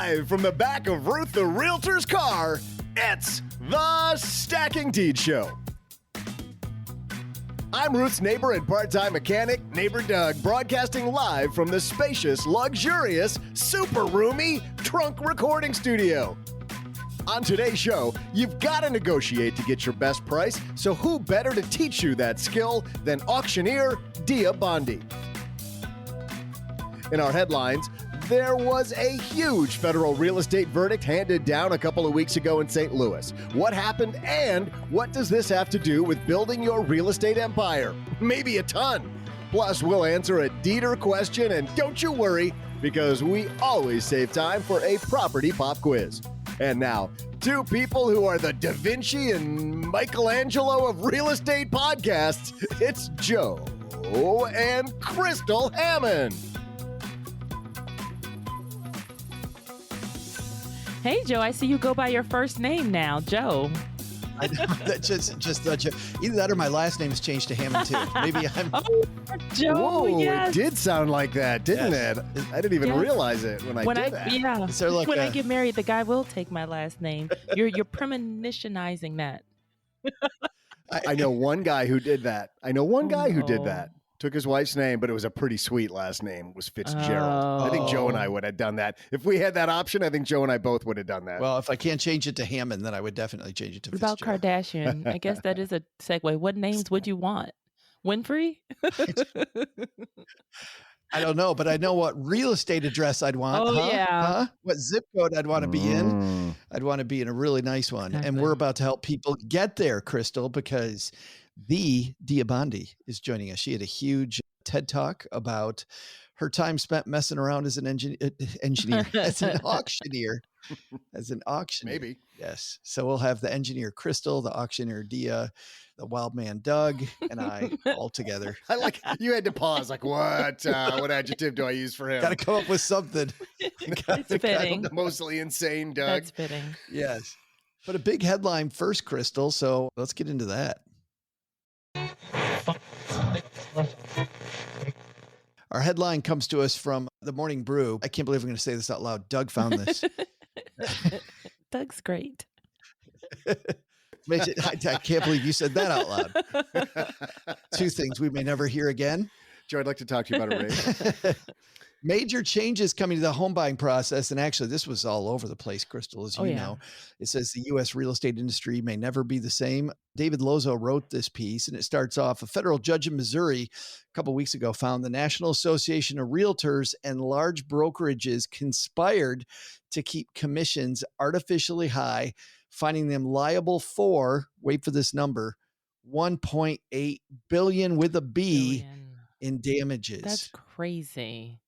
Live from the back of Ruth the Realtor's car, it's the Stacking Deed Show. I'm Ruth's neighbor and part-time mechanic, Neighbor Doug, broadcasting live from the spacious, luxurious, super roomy trunk recording studio. On today's show, you've got to negotiate to get your best price, so who better to teach you that skill than auctioneer Dia Bondi? In our headlines, there was a huge federal real estate verdict handed down a couple of weeks ago in St. Louis. What happened, and what does this have to do with building your real estate empire? Maybe a ton. Plus, we'll answer a deeder question, and don't you worry, because we always save time for a property pop quiz. And now, two people who are the Da Vinci and Michelangelo of real estate podcasts. It's Joe and Crystal Hammond. Hey, Joe, I see you go by your first name now, Joe. I know, that just either that or my last name has changed to Hammond too. Maybe I'm. Joe, Whoa, yes. It did sound like that, didn't it? I didn't even realize it when I did that. Yeah, Is there like when I get married, the guy will take my last name. You're premonitionizing that. I know one guy who did that. Took his wife's name, but it was a pretty sweet last name. It was Fitzgerald. I think Joe and I would have done that. If we had that option, I think Joe and I both would have done that. Well, if I can't change it to Hammond, then I would definitely change it to What about Fitzgerald. Kardashian? I guess that is a segue. What names would you want? Winfrey? I don't know, but I know what real estate address I'd want. What zip code I'd want to be in. I'd want to be in a really nice one. Exactly. And we're about to help people get there, Crystal, because the Dia Bondi is joining us. She had a huge TED Talk about her time spent messing around as an engineer, as an auctioneer. Maybe. Yes. So we'll have the engineer Crystal, the auctioneer Dia, the wild man Doug, and I all together. I like you had to pause. Like what adjective do I use for him? Got to come up with something. It's fitting. The mostly insane Doug. That's fitting. Yes. But a big headline first, Crystal. So let's get into that. Our headline comes to us from the Morning Brew. I can't believe I'm going to say this out loud. Doug found this. Doug's great. I can't believe you said that out loud. Two things we may never hear again. Joe, I'd like to talk to you about a raise. Major changes coming to the home buying process. And actually, this was all over the place, Crystal, as you know. It says the U.S. real estate industry may never be the same. David Lozo wrote this piece, and it starts off, a federal judge in Missouri a couple of weeks ago found the National Association of Realtors and large brokerages conspired to keep commissions artificially high, finding them liable for, wait for this number, $1.8 billion with a B in damages. That's crazy.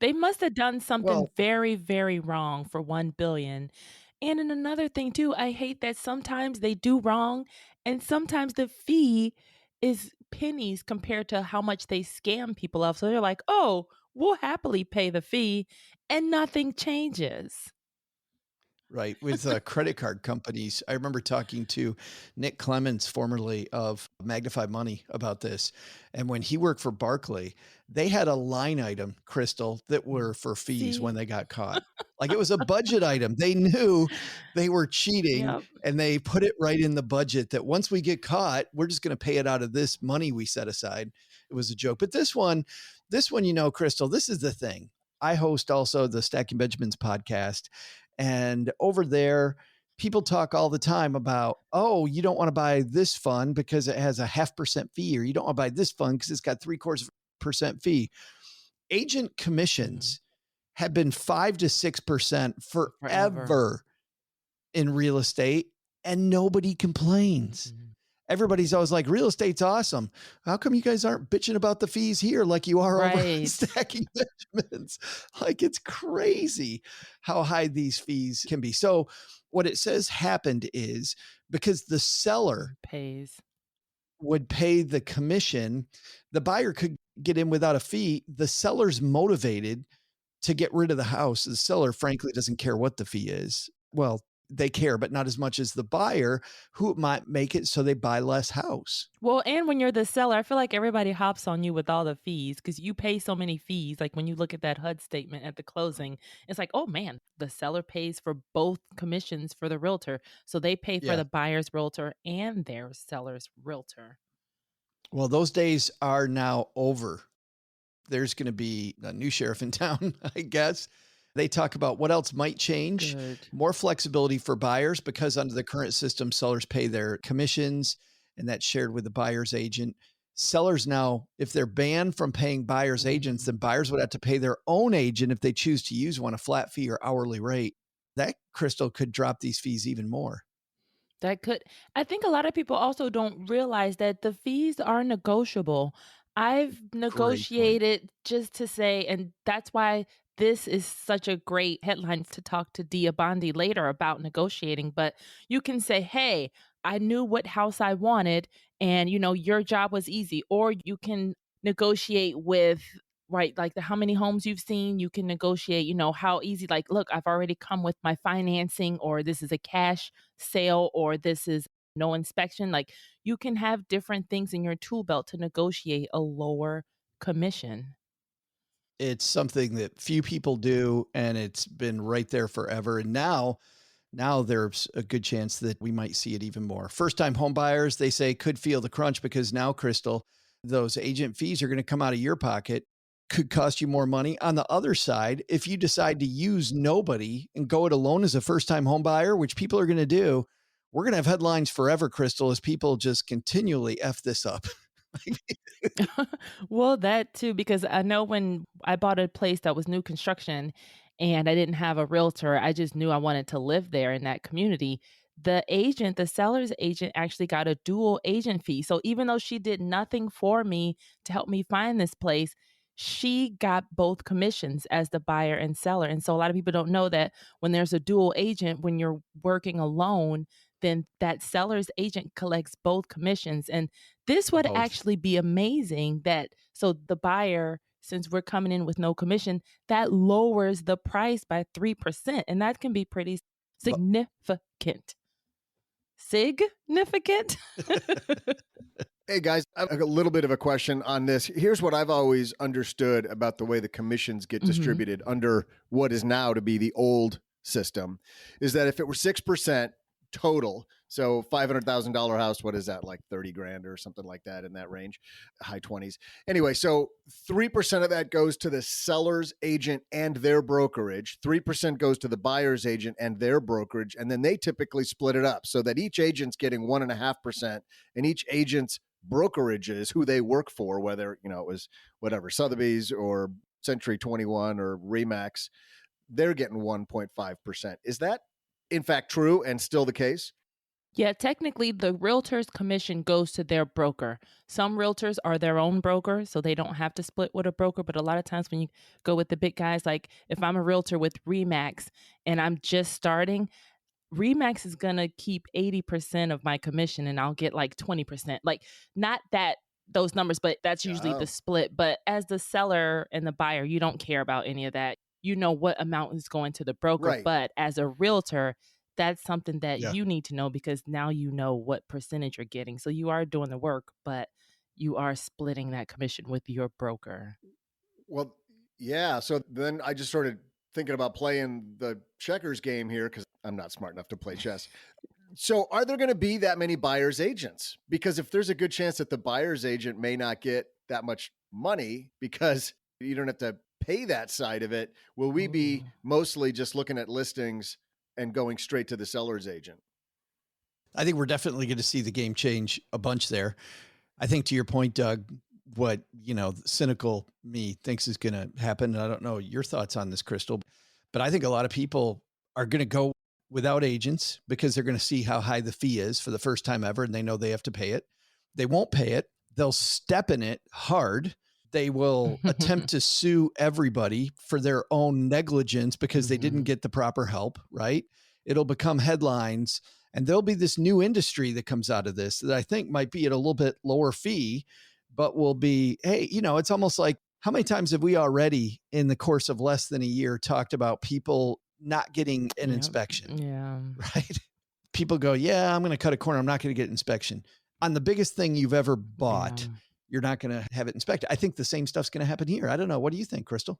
They must have done something very, very wrong for $1 billion. And in another thing too, I hate that sometimes they do wrong and sometimes the fee is pennies compared to how much they scam people of. So they're like, oh, we'll happily pay the fee and nothing changes. Right. With credit card companies. I remember talking to Nick Clemens, formerly of Magnify Money, about this. And when he worked for Barclay, they had a line item, Crystal, that were for fees when they got caught. Like it was a budget item. They knew they were cheating and they put it right in the budget that once we get caught, we're just going to pay it out of this money we set aside. It was a joke. But this one, you know, Crystal, this is the thing. I host also the Stacking Benjamins podcast. And over there, people talk all the time about, oh, you don't want to buy this fund because it has a 0.5% fee, or you don't want to buy this fund because it's got 0.75% fee. Agent commissions have been 5 to 6% forever in real estate, and nobody complains. Everybody's always like, real estate's awesome. How come you guys aren't bitching about the fees here like you are over Stacking Benjamins? Like, it's crazy how high these fees can be. So what it says happened is because the seller would pay the commission, the buyer could get in without a fee. The seller's motivated to get rid of the house. The seller, frankly, doesn't care what the fee is. Well, they care, but not as much as the buyer, who might make it so they buy less house. Well, and when you're the seller, I feel like everybody hops on you with all the fees because you pay so many fees. Like when you look at that HUD statement at the closing, it's like, oh man, the seller pays for both commissions for the realtor. So they pay for Yeah. the buyer's realtor and their seller's realtor. Well, those days are now over. There's going to be a new sheriff in town, I guess. They talk about what else might change. Good. More flexibility for buyers because under the current system, sellers pay their commissions and that's shared with the buyer's agent. Sellers now, if they're banned from paying buyer's agents, then buyers would have to pay their own agent if they choose to use one, a flat fee or hourly rate. That, Crystal, could drop these fees even more. That could I think a lot of people also don't realize that the fees are negotiable. I've Great point. negotiated just to say and that's why this is such a great headline to talk to Dia Bondi later about negotiating, but you can say, "Hey, I knew what house I wanted and your job was easy." Or you can negotiate with right, like how many homes you've seen, you can negotiate, how easy like, "Look, I've already come with my financing," or "This is a cash sale," or "This is no inspection." Like you can have different things in your tool belt to negotiate a lower commission. It's something that few people do, and it's been right there forever. And now there's a good chance that we might see it even more. First time home buyers, they say, could feel the crunch because now, Crystal, those agent fees are going to come out of your pocket, could cost you more money. On the other side, if you decide to use nobody and go it alone as a first time home buyer, which people are going to do, we're going to have headlines forever, Crystal, as people just continually F this up. Well, that too, because I know when I bought a place that was new construction and I didn't have a realtor, I just knew I wanted to live there in that community. The seller's agent actually got a dual agent fee. So even though she did nothing for me to help me find this place, she got both commissions as the buyer and seller. And so a lot of people don't know that when there's a dual agent, when you're working alone, then that seller's agent collects both commissions. And this would Both. actually be amazing that so the buyer, since we're coming in with no commission, that lowers the price by 3%. And that can be pretty significant. Significant? Hey guys, I have a little bit of a question on this. Here's what I've always understood about the way the commissions get Mhm. distributed under what is now to be the old system is that if it were 6% total, so $500,000 house, what is that, like 30 grand or something like that in that range, high 20s. Anyway, so 3% of that goes to the seller's agent and their brokerage, 3% goes to the buyer's agent and their brokerage, and then they typically split it up so that each agent's getting 1.5%, and each agent's brokerages who they work for, whether it was whatever Sotheby's or Century 21 or Remax, they're getting 1.5%. Is that in fact true and still the case? Yeah, technically, the realtor's commission goes to their broker. Some realtors are their own broker, so they don't have to split with a broker. But a lot of times, when you go with the big guys, like if I'm a realtor with Remax and I'm just starting, Remax is gonna keep 80% of my commission and I'll get like 20%. Like, not that those numbers, but that's usually the Oh, split. But as the seller and the buyer, you don't care about any of that. You know what amount is going to the broker. right. But as a realtor, that's something that Yeah. you need to know because now you know what percentage you're getting. So you are doing the work, but you are splitting that commission with your broker. Well, yeah. So then I just started thinking about playing the checkers game here because I'm not smart enough to play chess. So are there going to be that many buyer's agents? Because if there's a good chance that the buyer's agent may not get that much money because you don't have to pay that side of it, will we be Ooh. mostly just looking at listings and going straight to the seller's agent? I think we're definitely going to see the game change a bunch there. I think to your point, Doug, what, cynical me thinks is going to happen. And I don't know your thoughts on this, Crystal, but I think a lot of people are going to go without agents because they're going to see how high the fee is for the first time ever. And they know they have to pay it. They won't pay it. They'll step in it hard. They will attempt to sue everybody for their own negligence because they didn't Mhm. get the proper help, right? It'll become headlines. And there'll be this new industry that comes out of this that I think might be at a little bit lower fee, but will be, hey, it's almost like how many times have we already in the course of less than a year talked about people not getting an Yep. inspection, Yeah. right? People go, yeah, I'm going to cut a corner. I'm not going to get inspection. On the biggest thing you've ever bought, Yeah. you're not going to have it inspected. I think the same stuff's going to happen here. I don't know. What do you think, Crystal?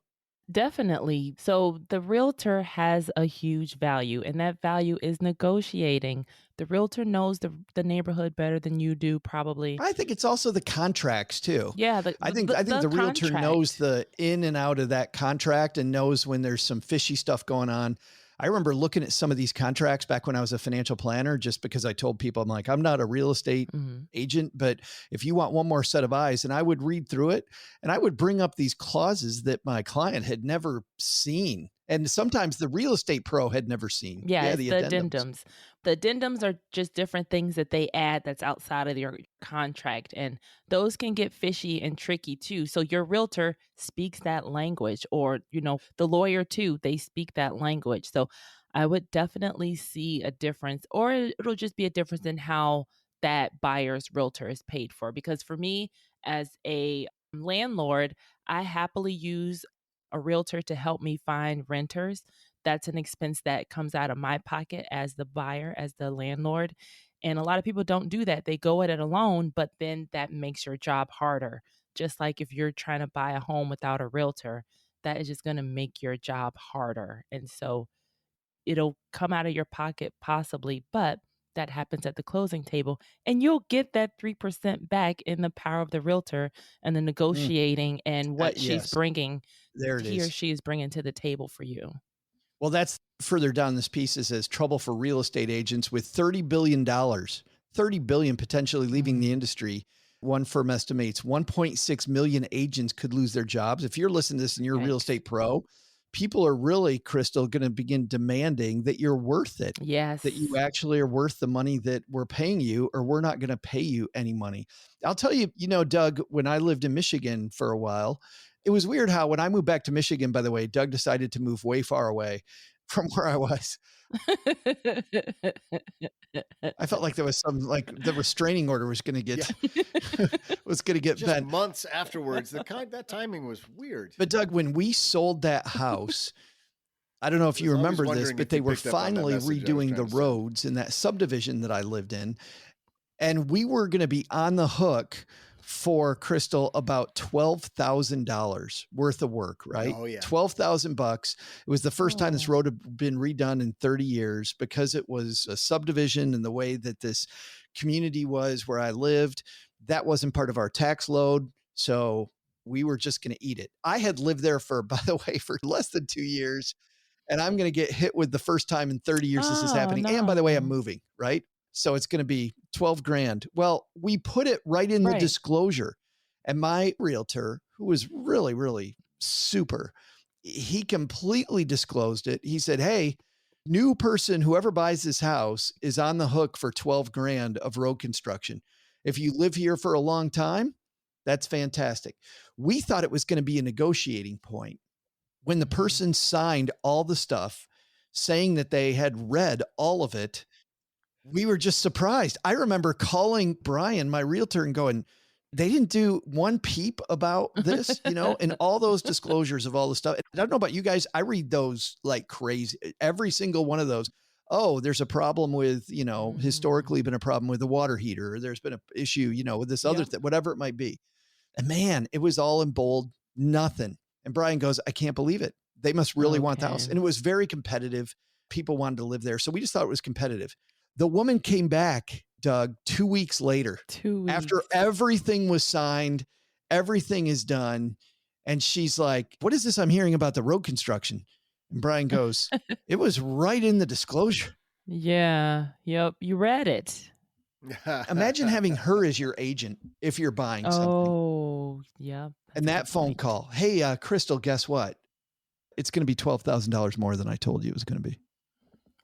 Definitely. So the realtor has a huge value, and that value is negotiating. The realtor knows the neighborhood better than you do, probably. I think it's also the contracts too. Yeah, I think the realtor knows contract. the in and out of that contract and knows when there's some fishy stuff going on. I remember looking at some of these contracts back when I was a financial planner, just because I told people, I'm like, I'm not a real estate Mhm. agent, but if you want one more set of eyes, and I would read through it and I would bring up these clauses that my client had never seen. And sometimes the real estate pro had never seen. Yeah, Yeah, it's the the addendums. addendums. The addendums are just different things that they add that's outside of your contract, and those can get fishy and tricky too. So your realtor speaks that language, or the lawyer too, they speak that language. So I would definitely see a difference, or it'll just be a difference in how that buyer's realtor is paid for. Because for me, as a landlord, I happily use a realtor to help me find renters. That's an expense that comes out of my pocket as the buyer, as the landlord. And a lot of people don't do that. They go at it alone, but then that makes your job harder. Just like if you're trying to buy a home without a realtor, that is just going to make your job harder. And so it'll come out of your pocket possibly, but that happens at the closing table. And you'll get that 3% back in the power of the realtor and the Mm, negotiating and what she's yes, bringing, there it he or is. she is bringing to the table for you. Well, that's further down this piece. It says trouble for real estate agents with $30 billion, $30 billion potentially leaving the Mm. industry. One firm estimates 1.6 million agents could lose their jobs. If you're listening to this and you're a real Yikes. estate pro, people are really, Crystal, going to begin demanding that you're worth it, that you Yes. actually are worth the money that we're paying you, or we're not going to pay you any money. I'll tell you, Doug, when I lived in Michigan for a while, it was weird how when I moved back to Michigan, by the way, Doug decided to move way far away from where I was. I felt like there was some, like the restraining order was going to get was going to get Just bent. months afterwards. That timing was weird. But Doug, when we sold that house, I don't know if you was always remember this, wondering but if they you were picked up on that finally message I was redoing the trying to send. roads in that subdivision that I lived in. And we were going to be on the hook for Crystal about $12,000 worth of work, right? Oh yeah. $12,000. It was the first time this Oh. road had been redone in 30 years because it was a subdivision, and the way that this community was where I lived, that wasn't part of our tax load. So we were just going to eat it. I had lived there for, by the way, for less than 2 years, and I'm going to get hit with the first time in 30 years this is Oh, happening. And by the way, I'm no. moving, right? So it's going to be 12 grand. Well, we put it right in the Right. disclosure. And my realtor, who was really, really super, he completely disclosed it. He said, hey, new person, whoever buys this house is on the hook for 12 grand of road construction. If you live here for a long time, that's fantastic. We thought it was going to be a negotiating point. When the Mhm. person signed all the stuff saying that they had read all of it, we were just surprised. I remember calling Brian, my realtor, and going, they didn't do one peep about this, and all those disclosures of all the stuff. I don't know about you guys. I read those like crazy. Every single one of those. Oh, there's a problem with, historically been a problem with the water heater, or there's been an issue, with this other Yep. thing, whatever it might be. And man, it was all in bold, nothing. And Brian goes, I can't believe it. They must really want the house. Okay. And it was very competitive. People wanted to live there. So we just thought it was competitive. The woman came back, Doug, 2 weeks later, 2 after weeks. everything was signed, everything is done. And she's like, what is this I'm hearing about the road construction? And Brian goes, it was right in the disclosure. Yeah. Yep. You read it. Imagine having her as your agent if you're buying something. Oh, yep. And That's a that good phone point. call, hey, Crystal, guess what? It's going to be $12,000 more than I told you it was going to be.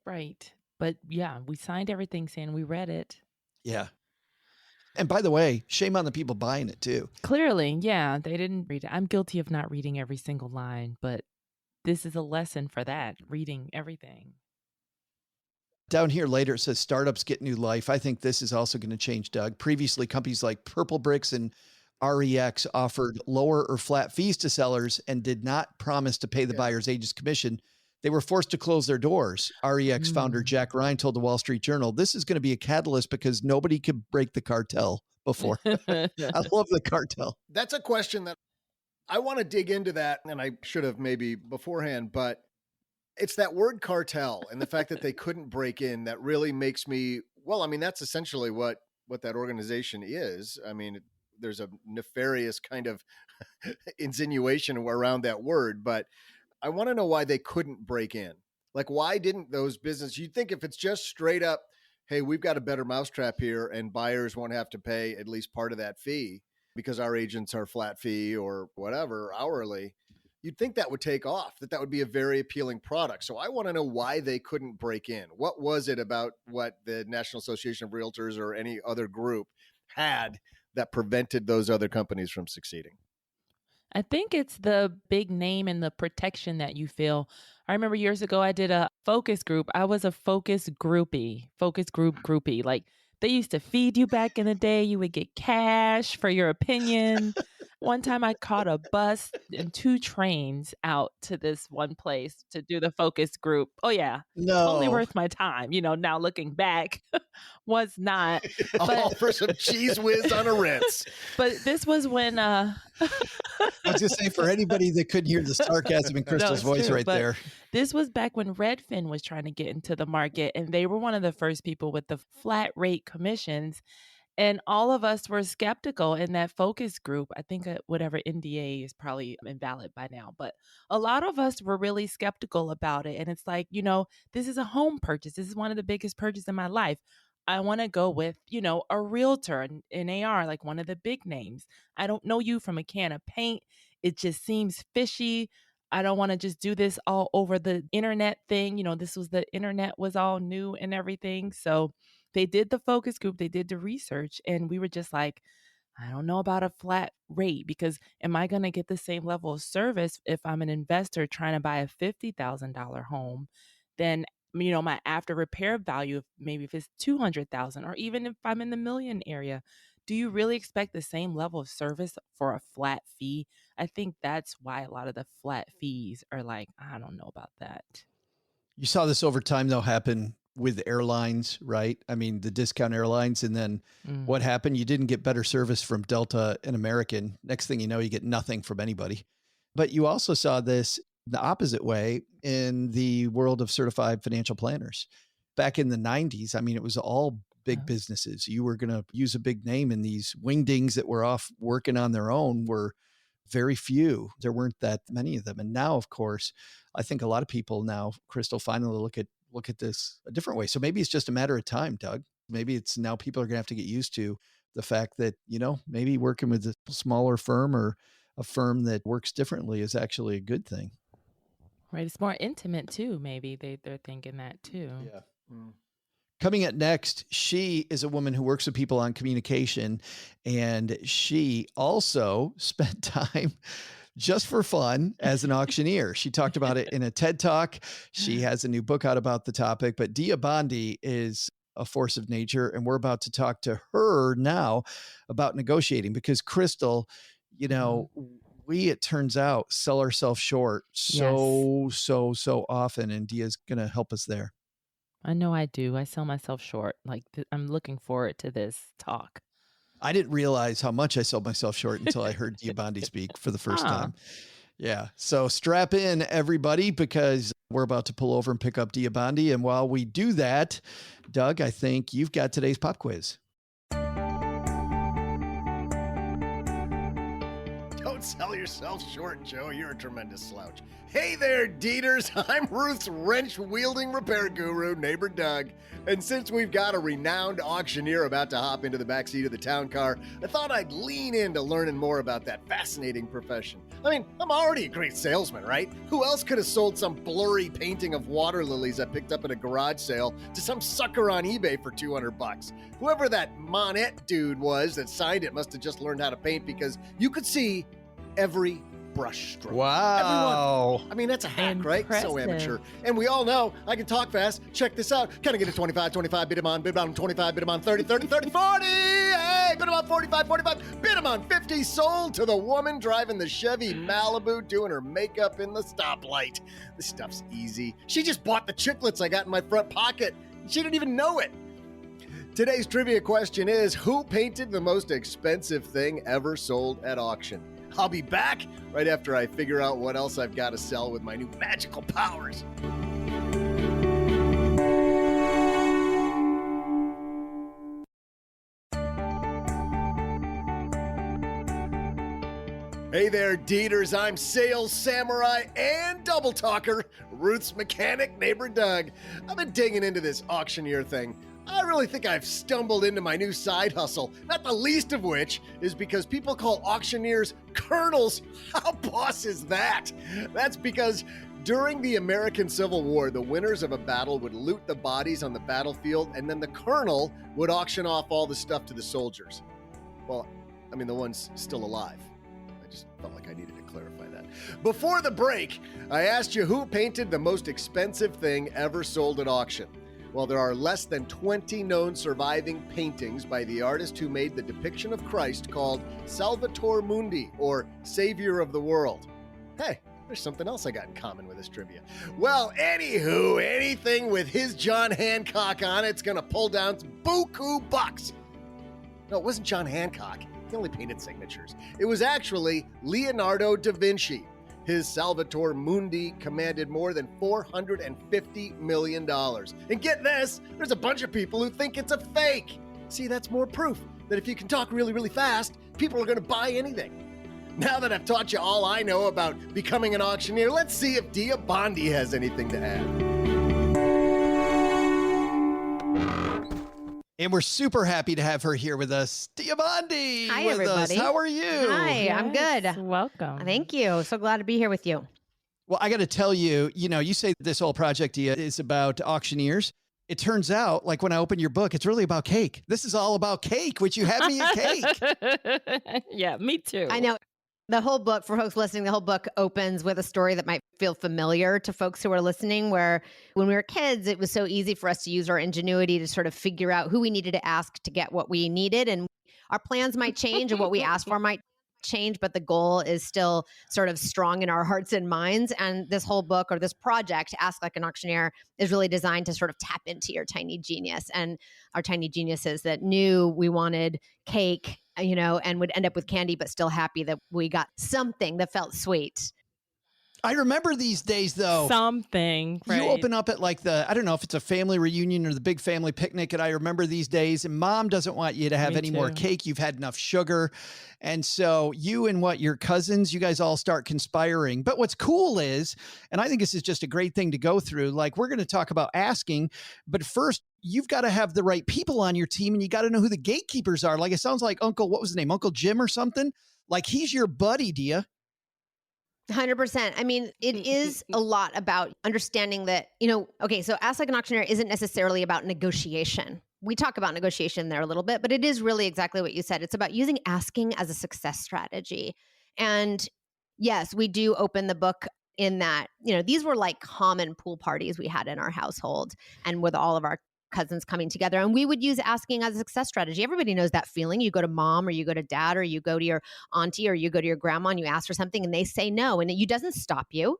Right. But yeah, we signed everything saying we read it. Yeah. And by the way, shame on the people buying it too. Clearly, yeah, they didn't read it. I'm guilty of not reading every single line, but this is a lesson for that, reading everything. Down here later, it says startups get new life. I think this is also going to change, Doug. Previously, companies like Purple Bricks and REX offered lower or flat fees to sellers and did not promise to pay the buyer's agent's commission. they were forced to close their doors. REX founder Jack Ryan told the Wall Street Journal, this is going to be a catalyst because nobody could break the cartel before. I love the cartel. That's a question that I want to dig into that, and I should have maybe beforehand, but it's that word cartel and the fact that they couldn't break in that really makes me, well, I mean, that's essentially what that organization is. I mean, there's a nefarious kind of insinuation around that word, but I want to know why they couldn't break in. Like, why didn't those businesses, you'd think if it's just straight up, hey, we've got a better mousetrap here and buyers won't have to pay at least part of that fee because our agents are flat fee or whatever, hourly, you'd think that would take off, that would be a very appealing product. So I want to know why they couldn't break in. What was it about what the National Association of Realtors or any other group had that prevented those other companies from succeeding? I think it's the big name and the protection that you feel. I remember years ago, I did a focus group. I was a focus group groupie. Like, they used to feed you back in the day. You would get cash for your opinion. One time I caught a bus and 2 trains out to this one place to do the focus group. Oh yeah. Totally No. worth my time. Now looking back, was not. All for some cheese whiz on a Ritz. But this was when I was going to say, for anybody that couldn't hear the sarcasm in Crystal's voice true, right but there. this was back when Redfin was trying to get into the market, and they were one of the first people with the flat rate commissions. And all of us were skeptical in that focus group. I think whatever NDA is probably invalid by now, but a lot of us were really skeptical about it. And it's like, this is a home purchase. This is one of the biggest purchases in my life. I want to go with, a realtor, an AR, like one of the big names. I don't know you from a can of paint. It just seems fishy. I don't want to just do this all over the internet thing. The internet was all new and everything. So they did the focus group, they did the research, and we were just like, I don't know about a flat rate, because am I going to get the same level of service if I'm an investor trying to buy a $50,000 home? Then, my after repair value, maybe if it's 200,000, or even if I'm in the million area, do you really expect the same level of service for a flat fee? I think that's why a lot of the flat fees are like, I don't know about that. You saw this over time, though, happen with airlines, right? I mean, the discount airlines. And then what happened? You didn't get better service from Delta and American. Next thing you know, you get nothing from anybody. But you also saw this the opposite way in the world of certified financial planners. Back in the 90s, I mean, it was all big businesses. You were going to use a big name, and these wingdings that were off working on their own were very few. There weren't that many of them. And now, of course, I think a lot of people now, Crystal, finally look at this a different way. So maybe it's just a matter of time, Doug. Maybe it's now people are going to have to get used to the fact that, maybe working with a smaller firm or a firm that works differently is actually a good thing. Right. It's more intimate too. Maybe they're thinking that too. Yeah. Coming up next, she is a woman who works with people on communication, and she also spent time just for fun as an auctioneer. She talked about it in a TED Talk. She has a new book out about the topic, but Dia Bondi is a force of nature, and we're about to talk to her now about negotiating, because Crystal, we, it turns out, sell ourselves short so often, and Dia's going to help us there. I know I do. I sell myself short. Like, I'm looking forward to this talk. I didn't realize how much I sold myself short until I heard Dia Bondi speak for the first time. Yeah. So strap in, everybody, because we're about to pull over and pick up Dia Bondi. And while we do that, Doug, I think you've got today's pop quiz. Don't sell yourself short, Joe. You're a tremendous slouch. Hey there, Dieters. I'm Ruth's wrench-wielding repair guru, neighbor Doug. And since we've got a renowned auctioneer about to hop into the backseat of the town car, I thought I'd lean into learning more about that fascinating profession. I mean, I'm already a great salesman, right? Who else could have sold some blurry painting of water lilies I picked up at a garage sale to some sucker on eBay for $200? Whoever that Monette dude was that signed it must have just learned how to paint, because you could see every brush stroke. Wow. Everyone. I mean, that's a hack, right? So Impressive. amateur. And we all know I can talk fast. Check this out. Can I get a 25, bid him on 25, bid him on 30, 40? Hey, bid him on 45, bid him Bam on 50 sold to the woman driving the Chevy Malibu doing her makeup in the stoplight. This stuff's easy. She just bought the chiclets I got in my front pocket. She didn't even know it. Today's trivia question is, who painted the most expensive thing ever sold at auction? I'll be back right after I figure out what else I've got to sell with my new magical powers. Hey there, Deeters. I'm sales samurai and double talker, Ruth's mechanic neighbor Doug. I've been digging into this auctioneer thing. I really think I've stumbled into my new side hustle, not the least of which is because people call auctioneers colonels. How boss is that? That's because during the American Civil War, the winners of a battle would loot the bodies on the battlefield, and then the colonel would auction off all the stuff to the soldiers. Well, I mean, the ones still alive. I just felt like I needed to clarify that. Before the break, I asked you who painted the most expensive thing ever sold at auction. Well, there are less than 20 known surviving paintings by the artist who made the depiction of Christ called Salvator Mundi, or Savior of the World. Hey, there's something else I got in common with this trivia. Well, anywho, anything with his John Hancock on it's gonna pull down some buku bucks. No, it wasn't John Hancock. He only painted signatures. It was actually Leonardo da Vinci. His Salvator Mundi commanded more than $450 million. And get this, there's a bunch of people who think it's a fake. See, that's more proof that if you can talk really, really fast, people are going to buy anything. Now that I've taught you all I know about becoming an auctioneer, let's see if Dia Bondi has anything to add. And we're super happy to have her here with us. Dia Bondi. Hi, with everybody. Us. How are you? Hi, I'm good. Welcome. Thank you. So glad to be here with you. Well, I got to tell you, you say this whole project, Dia, is about auctioneers. It turns out, like when I opened your book, it's really about cake. This is all about cake, which you have me a cake. Yeah, me too. I know. The whole book, for folks listening, the whole book opens with a story that might feel familiar to folks who are listening, where when we were kids, it was so easy for us to use our ingenuity to sort of figure out who we needed to ask to get what we needed. And our plans might change and what we asked for might change, but the goal is still sort of strong in our hearts and minds. And this whole book, or this project, Ask Like an Auctioneer, is really designed to sort of tap into your tiny genius and our tiny geniuses that knew we wanted cake, and would end up with candy, but still happy that we got something that felt sweet. I remember these days, though. Something. Right? You open up at like I don't know if it's a family reunion or the big family picnic, and I remember these days, and mom doesn't want you to have any more cake. You've had enough sugar. And so you and your cousins, you guys all start conspiring. But what's cool is, and I think this is just a great thing to go through, like we're going to talk about asking, but first you've got to have the right people on your team, and you got to know who the gatekeepers are. Like it sounds like what was his name? Uncle Jim or something? Like he's your buddy, Dia. 100%. I mean, it is a lot about understanding that, okay, so Ask Like an Auctioneer isn't necessarily about negotiation. We talk about negotiation there a little bit, but it is really exactly what you said. It's about using asking as a success strategy. And yes, we do open the book in that, these were like common pool parties we had in our household and with all of our cousins coming together. And we would use asking as a success strategy. Everybody knows that feeling. You go to mom or you go to dad or you go to your auntie or you go to your grandma and you ask for something and they say no. And it doesn't stop you.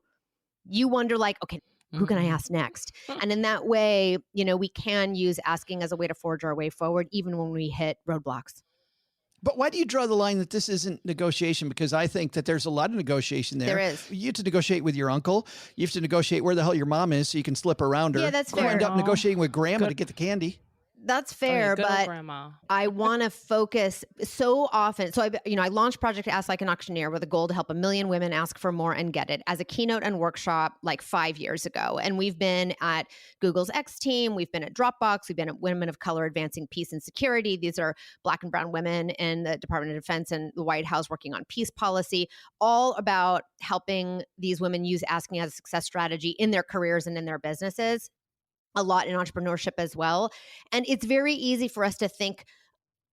You wonder like, okay, who can I ask next? And in that way, we can use asking as a way to forge our way forward, even when we hit roadblocks. But why do you draw the line that this isn't negotiation? Because I think that there's a lot of negotiation there. There is. You have to negotiate with your uncle. You have to negotiate where the hell your mom is so you can slip around her. Yeah, that's You fair. end up negotiating with grandma to get the candy. That's fair, but Grandma. I want to focus so often. So I launched Project Ask Like an Auctioneer with a goal to help 1 million women ask for more and get it as a keynote and workshop like 5 years ago. And we've been at Google's X team. We've been at Dropbox. We've been at Women of Color Advancing Peace and Security. These are Black and brown women in the Department of Defense and the White House working on peace policy, all about helping these women use asking as a success strategy in their careers and in their businesses. A lot in entrepreneurship as well. And it's very easy for us to think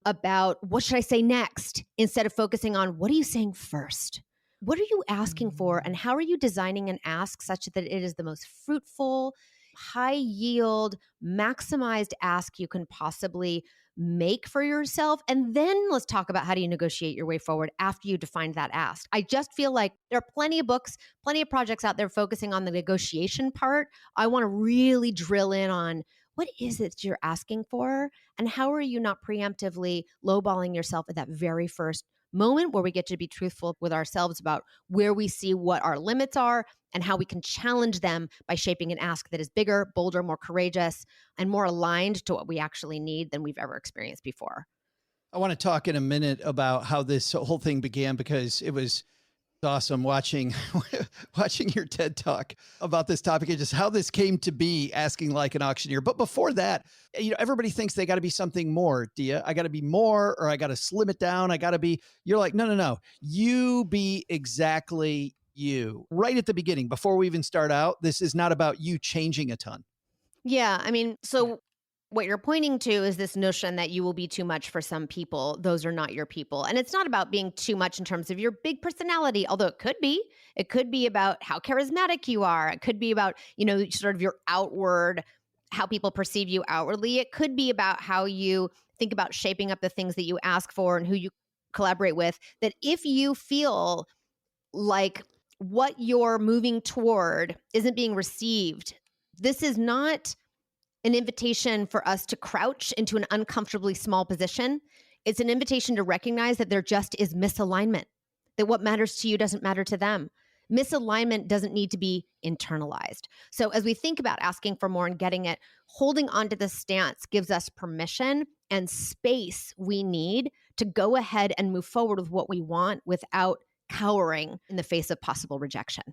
about what should I say next instead of focusing on what are you saying first? What are you asking for? And how are you designing an ask such that it is the most fruitful, high yield, maximized ask you can possibly make for yourself. And then let's talk about how do you negotiate your way forward after you define that ask. I just feel like there are plenty of books, plenty of projects out there focusing on the negotiation part. I want to really drill in on what is it you're asking for and how are you not preemptively lowballing yourself at that very first moment where we get to be truthful with ourselves about where we see what our limits are and how we can challenge them by shaping an ask that is bigger, bolder, more courageous, and more aligned to what we actually need than we've ever experienced before. I want to talk in a minute about how this whole thing began, because it was awesome watching your TED talk about this topic and just how this came to be, asking like an auctioneer. But before that, everybody thinks they got to be something more. Dia, I got to be more, or I got to slim it down. I got to be, you're like, no. You be exactly you. Right at the beginning, before we even start out, this is not about you changing a ton. Yeah. I mean, so what you're pointing to is this notion that you will be too much for some people. Those are not your people. And it's not about being too much in terms of your big personality, although it could be. It could be about how charismatic you are. It could be about, sort of your outward, how people perceive you outwardly. It could be about how you think about shaping up the things that you ask for and who you collaborate with. That if you feel like what you're moving toward isn't being received, this is not an invitation for us to crouch into an uncomfortably small position. It's an invitation to recognize that there just is misalignment, that what matters to you doesn't matter to them. Misalignment doesn't need to be internalized. So as we think about asking for more and getting it, holding onto this stance gives us permission and space we need to go ahead and move forward with what we want without cowering in the face of possible rejection.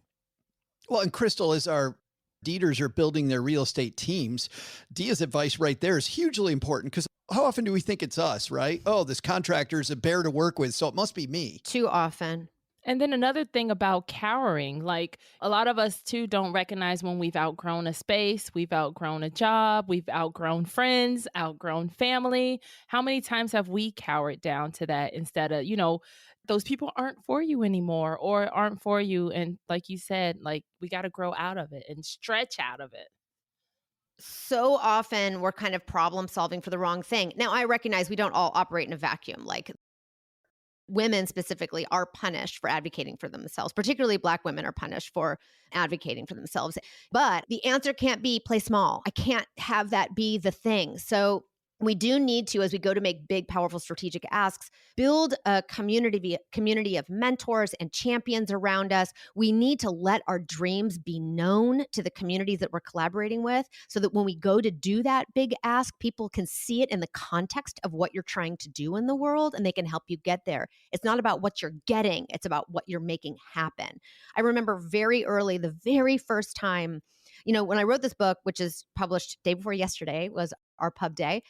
Well, and Crystal, as our deeders are building their real estate teams, Dia's advice right there is hugely important, because how often do we think it's us, right? Oh, this contractor is a bear to work with, so it must be me. Too often. And then another thing about cowering, like a lot of us too don't recognize when we've outgrown a space, we've outgrown a job, we've outgrown friends, outgrown family. How many times have we cowered down to that instead of, those people aren't for you anymore or aren't for you. And like you said, like we got to grow out of it and stretch out of it. So often we're kind of problem solving for the wrong thing. Now, I recognize we don't all operate in a vacuum. Like women specifically are punished for advocating for themselves, particularly Black women are punished for advocating for themselves. But the answer can't be play small. I can't have that be the thing. So we do need to, as we go to make big, powerful, strategic asks, build a community of mentors and champions around us. We need to let our dreams be known to the communities that we're collaborating with, so that when we go to do that big ask, people can see it in the context of what you're trying to do in the world, and they can help you get there. It's not about what you're getting, it's about what you're making happen. I remember very early, the very first time, when I wrote this book, which is published day before yesterday, was our pub day,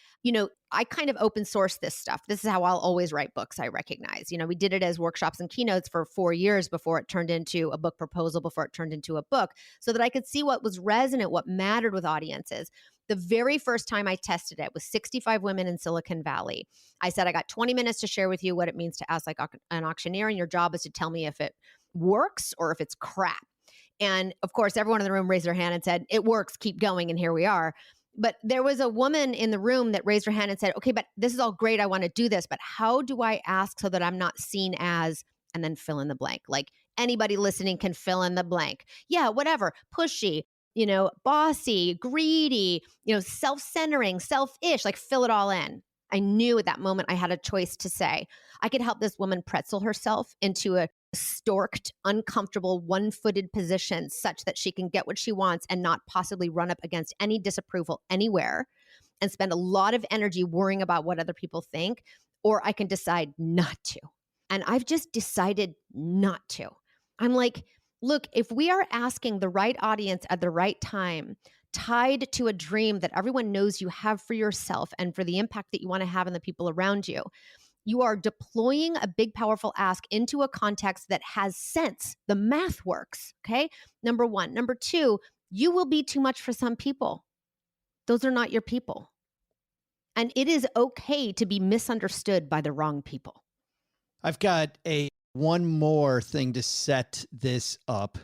I kind of open source this stuff. This is how I'll always write books, I recognize. We did it as workshops and keynotes for 4 years before it turned into a book proposal, before it turned into a book, so that I could see what was resonant, what mattered with audiences. The very first time I tested it was 65 women in Silicon Valley. I said, I got 20 minutes to share with you what it means to ask like an auctioneer, and your job is to tell me if it works or if it's crap. And of course, everyone in the room raised their hand and said, it works, keep going. And here we are. But there was a woman in the room that raised her hand and said, okay, but this is all great. I want to do this. But how do I ask so that I'm not seen as, and then fill in the blank? Like anybody listening can fill in the blank. Yeah, whatever. Pushy, bossy, greedy, self-centering, selfish, like fill it all in. I knew at that moment I had a choice to say, I could help this woman pretzel herself into a storked, uncomfortable, one-footed position such that she can get what she wants and not possibly run up against any disapproval anywhere and spend a lot of energy worrying about what other people think, or I can decide not to. And I've just decided not to. I'm like, look, if we are asking the right audience at the right time, tied to a dream that everyone knows you have for yourself and for the impact that you want to have on the people around you, you are deploying a big, powerful ask into a context that has sense. The math works, okay? Number one. Number two, you will be too much for some people. Those are not your people. And it is okay to be misunderstood by the wrong people. I've got one more thing to set this up,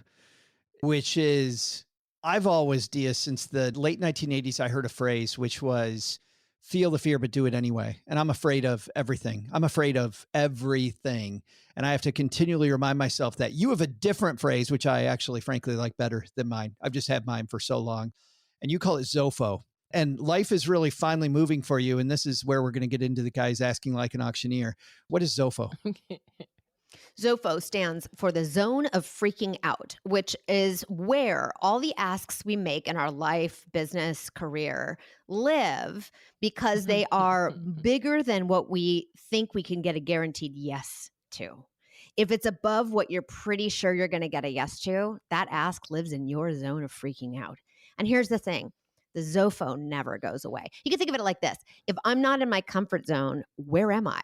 which is I've always, Dia, since the late 1980s, I heard a phrase which was feel the fear, but do it anyway. And I'm afraid of everything. I'm afraid of everything. And I have to continually remind myself that you have a different phrase, which I actually, frankly, like better than mine. I've just had mine for so long. And you call it Zofo. And life is really finally moving for you. And this is where we're going to get into the guys asking like an auctioneer. What is Zofo? Zofo stands for the zone of freaking out, which is where all the asks we make in our life, business, career live because they are bigger than what we think we can get a guaranteed yes to. If it's above what you're pretty sure you're going to get a yes to, that ask lives in your zone of freaking out. And here's the thing. The Zofo never goes away. You can think of it like this. If I'm not in my comfort zone, where am I?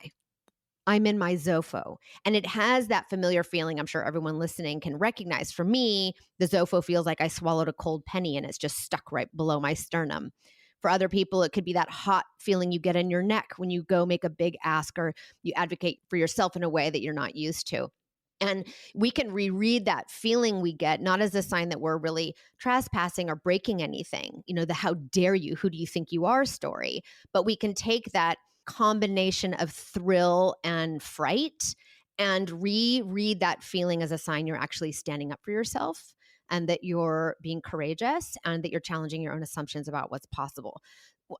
I'm in my Zofo. And it has that familiar feeling I'm sure everyone listening can recognize. For me, the Zofo feels like I swallowed a cold penny and it's just stuck right below my sternum. For other people, it could be that hot feeling you get in your neck when you go make a big ask or you advocate for yourself in a way that you're not used to. And we can reread that feeling we get, not as a sign that we're really trespassing or breaking anything, the how dare you, who do you think you are story, but we can take that combination of thrill and fright and reread that feeling as a sign you're actually standing up for yourself and that you're being courageous and that you're challenging your own assumptions about what's possible.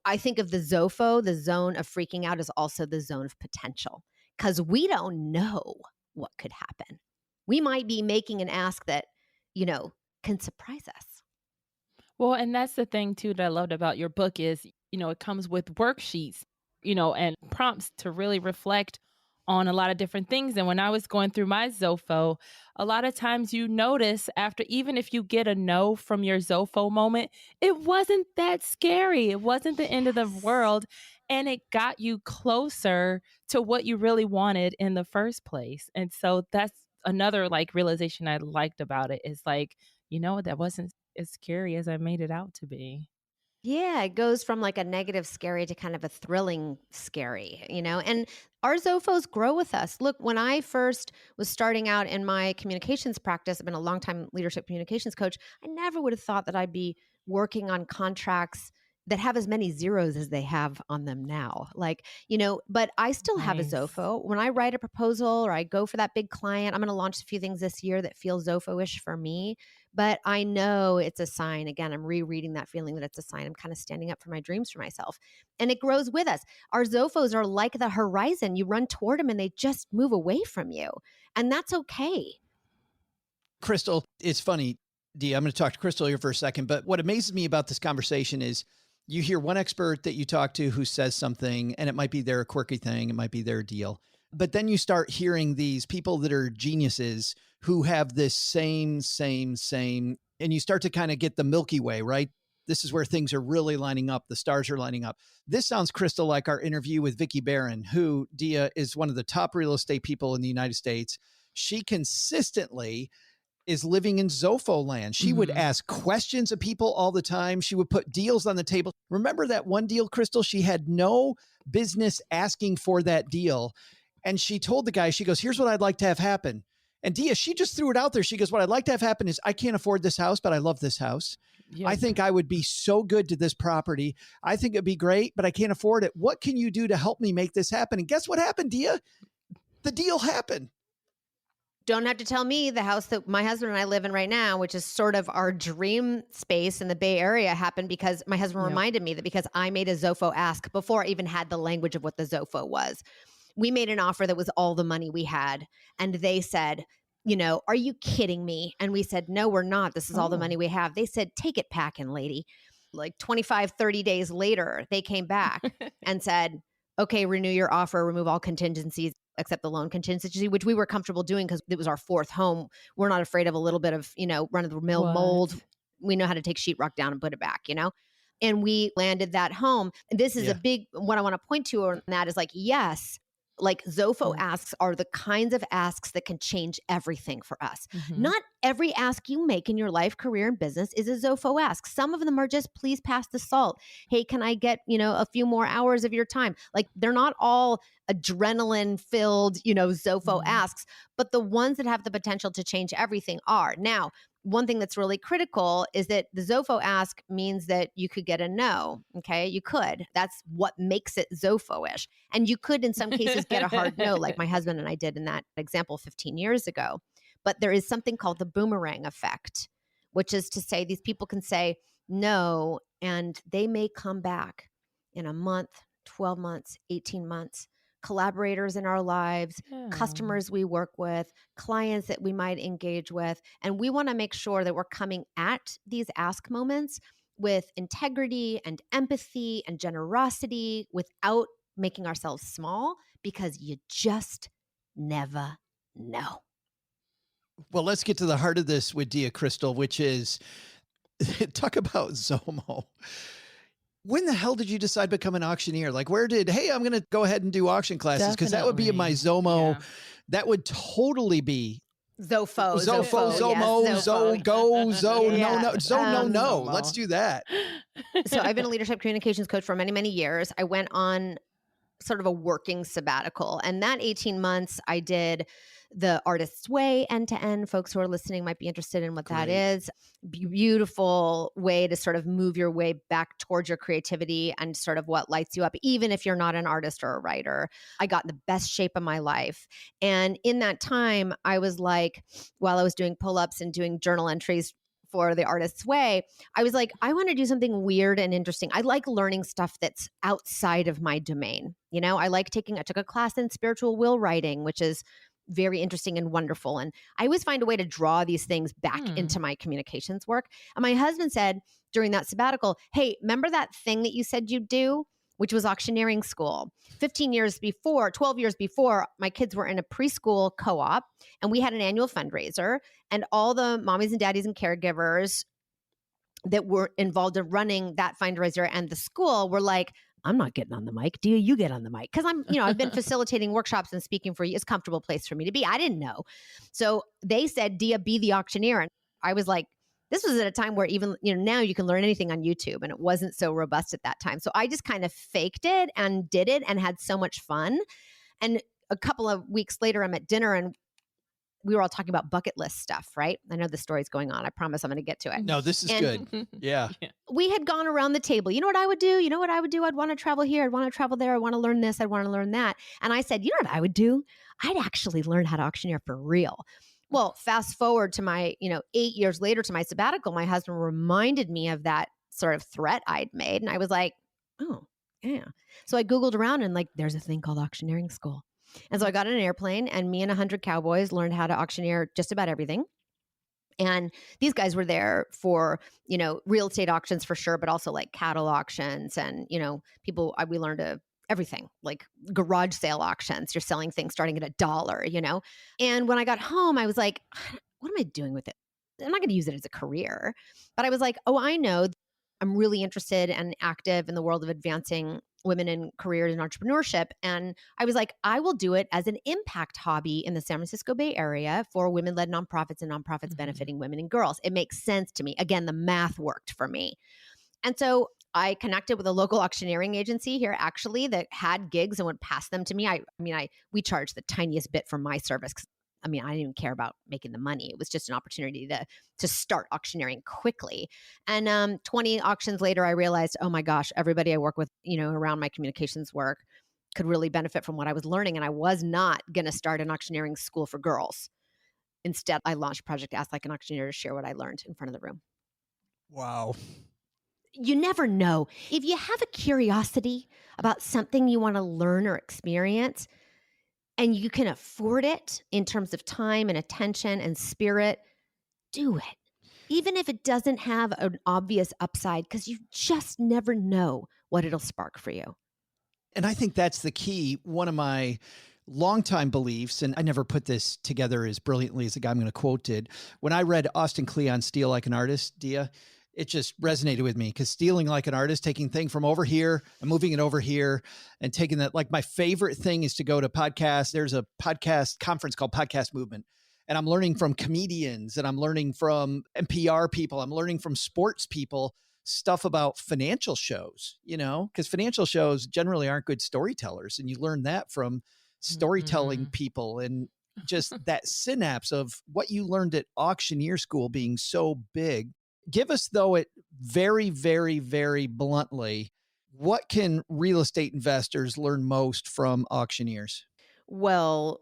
I think of the Zofo, the zone of freaking out, is also the zone of potential because we don't know what could happen. We might be making an ask that, can surprise us. Well, and that's the thing too that I loved about your book is, it comes with worksheets, and prompts to really reflect on a lot of different things. And when I was going through my Zofo, a lot of times you notice after, even if you get a no from your Zofo moment, it wasn't that scary. It wasn't the end of the world. And it got you closer to what you really wanted in the first place. And so that's another realization I liked about it is that wasn't as scary as I made it out to be. Yeah, it goes from a negative scary to kind of a thrilling scary, and our Zofos grow with us. Look, when I first was starting out in my communications practice, I've been a long-time leadership communications coach. I never would have thought that I'd be working on contracts that have as many zeros as they have on them now. But I still have a Zofo. When I write a proposal or I go for that big client, I'm going to launch a few things this year that feel Zofo-ish for me. But I know it's a sign. Again, I'm rereading that feeling that it's a sign. I'm kind of standing up for my dreams for myself. And it grows with us. Our Zofos are like the horizon. You run toward them and they just move away from you. And that's okay. Crystal, it's funny, Dia, I'm going to talk to Crystal here for a second. But what amazes me about this conversation is you hear one expert that you talk to who says something, and it might be their quirky thing, it might be their deal. But then you start hearing these people that are geniuses who have this same, and you start to kind of get the Milky Way, right? This is where things are really lining up. The stars are lining up. This sounds, Crystal, like our interview with Vicki Barron, who, Dia, is one of the top real estate people in the United States. She consistently is living in Zofo land. She would ask questions of people all the time. She would put deals on the table. Remember that one deal, Crystal? She had no business asking for that deal. And she told the guy, she goes, here's what I'd like to have happen. And Dia, she just threw it out there. She goes, what I'd like to have happen is I can't afford this house, but I love this house. Yep. I think I would be so good to this property. I think it'd be great, but I can't afford it. What can you do to help me make this happen? And guess what happened, Dia? The deal happened. Don't have to tell me the house that my husband and I live in right now, which is sort of our dream space in the Bay Area, happened because my husband reminded me that because I made a Zofo ask before I even had the language of what the Zofo was. We made an offer that was all the money we had. And they said, are you kidding me? And we said, no, we're not. This is all the money we have. They said, take it packing, lady. 25, 30 days later, they came back and said, okay, renew your offer, remove all contingencies except the loan contingency, which we were comfortable doing because it was our fourth home. We're not afraid of a little bit of, run-of-the-mill mold. We know how to take sheetrock down and put it back, And we landed that home. And this is a big, what I want to point to on that is yes, Zofo asks are the kinds of asks that can change everything for us. Not every ask you make in your life, career, and business is a Zofo ask. Some of them are just, please pass the salt. Hey, can I get, a few more hours of your time? They're not all adrenaline filled, Zofo asks, but the ones that have the potential to change everything are. Now, one thing that's really critical is that the Zofo ask means that you could get a no. Okay. You could. That's what makes it Zofo-ish. And you could, in some cases, get a hard no, like my husband and I did in that example 15 years ago. But there is something called the boomerang effect, which is to say these people can say no, and they may come back in a month, 12 months, 18 months. Collaborators in our lives, customers we work with, clients that we might engage with. And we want to make sure that we're coming at these ask moments with integrity and empathy and generosity without making ourselves small, because you just never know. Well, let's get to the heart of this with Dia Crystal, which is talk about Zomo. When the hell did you decide to become an auctioneer? Like, hey, I'm going to go ahead and do auction classes, because that would be in my Zomo. Yeah. That would totally be Zofo, Zomo, yes, Zo, go, Zo, yeah. no. Let's do that. So I've been a leadership communications coach for many, many years. I went on sort of a working sabbatical, and that 18 months I did the Artist's Way end to end. Folks who are listening might be interested in what that is. Beautiful way to sort of move your way back towards your creativity and sort of what lights you up, even if you're not an artist or a writer. I got in the best shape of my life. And in that time, I was like, while I was doing pull-ups and doing journal entries for the Artist's Way, I was like, I want to do something weird and interesting. I like learning stuff that's outside of my domain. You know, I took a class in spiritual will writing, which is very interesting and wonderful. And I always find a way to draw these things back into my communications work. And my husband said during that sabbatical, hey, remember that thing that you said you'd do, which was auctioneering school? 12 years before, my kids were in a preschool co-op, and we had an annual fundraiser, and all the mommies and daddies and caregivers that were involved in running that fundraiser and the school were like, I'm not getting on the mic. Dia, you get on the mic. Because I've been facilitating workshops and speaking for you. It's a comfortable place for me to be. I didn't know. So they said, Dia, be the auctioneer. And I was like, this was at a time where even, now you can learn anything on YouTube, and it wasn't so robust at that time. So I just kind of faked it and did it and had so much fun. And a couple of weeks later, I'm at dinner, and we were all talking about bucket list stuff, right? I know the story's going on. I promise I'm going to get to it. No, this is good. Yeah. We had gone around the table. You know what I would do? I'd want to travel here. I'd want to travel there. I want to learn this. I'd want to learn that. And I said, you know what I would do? I'd actually learn how to auctioneer for real. Well, fast forward to my, 8 years later to my sabbatical, my husband reminded me of that sort of threat I'd made. And I was like, oh, yeah. So I Googled around, and there's a thing called auctioneering school. And so I got on an airplane, and me and 100 cowboys learned how to auctioneer just about everything. And these guys were there for, real estate auctions for sure, but also like cattle auctions and, we learned everything, like garage sale auctions. You're selling things starting at $1, And when I got home, I was like, what am I doing with it? I'm not going to use it as a career. But I was like, oh, I know. I'm really interested and active in the world of advancing women in careers and entrepreneurship. And I was like, I will do it as an impact hobby in the San Francisco Bay Area for women-led nonprofits and nonprofits benefiting women and girls. It makes sense to me. Again, the math worked for me. And so I connected with a local auctioneering agency here, actually, that had gigs and would pass them to me. We charged the tiniest bit for my service. I didn't even care about making the money. It was just an opportunity to start auctioneering quickly. And 20 auctions later, I realized, oh my gosh, everybody I work with, around my communications work could really benefit from what I was learning. And I was not going to start an auctioneering school for girls. Instead, I launched Project Ask Like an Auctioneer to share what I learned in front of the room. Wow. You never know. If you have a curiosity about something you want to learn or experience, and you can afford it in terms of time and attention and spirit, do it. Even if it doesn't have an obvious upside, because you just never know what it'll spark for you. And I think that's the key. One of my longtime beliefs, and I never put this together as brilliantly as the guy I'm going to quote did. When I read Austin Kleon's Steal Like an Artist, Dia, it just resonated with me, because stealing like an artist, taking thing from over here and moving it over here and taking that, like my favorite thing is to go to podcasts. There's a podcast conference called Podcast Movement, and I'm learning from comedians, and I'm learning from NPR people. I'm learning from sports people, stuff about financial shows, because financial shows generally aren't good storytellers. And you learn that from storytelling people. And just that synapse of what you learned at auctioneer school being so big. Give us, though, it very, very, very bluntly, what can real estate investors learn most from auctioneers? Well,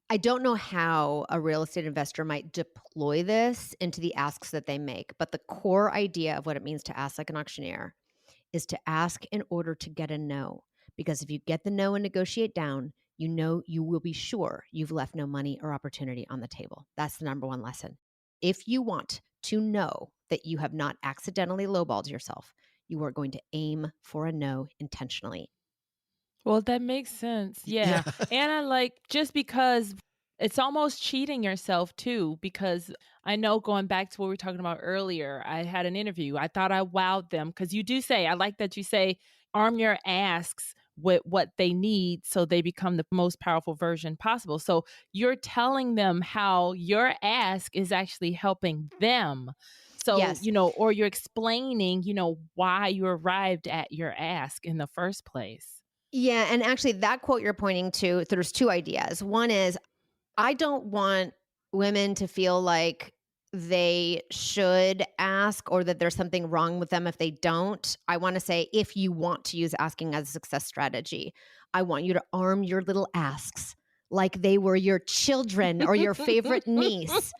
I don't know how a real estate investor might deploy this into the asks that they make, but the core idea of what it means to ask like an auctioneer is to ask in order to get a no. Because if you get the no and negotiate down, you know you will be sure you've left no money or opportunity on the table. That's the number one lesson. If you want to know that you have not accidentally lowballed yourself, you are going to aim for a no intentionally. Well, that makes sense. Yeah. And I like just because it's almost cheating yourself too, because I know going back to what we were talking about earlier, I had an interview. I thought I wowed them because you do say, I like that you say, arm your asks with what they need so they become the most powerful version possible. So you're telling them how your ask is actually helping them. So, Yes. or you're explaining, why you arrived at your ask in the first place. Yeah. And actually, that quote you're pointing to, there's two ideas. One is, I don't want women to feel like they should ask or that there's something wrong with them if they don't. I want to say, if you want to use asking as a success strategy, I want you to arm your little asks like they were your children or your favorite niece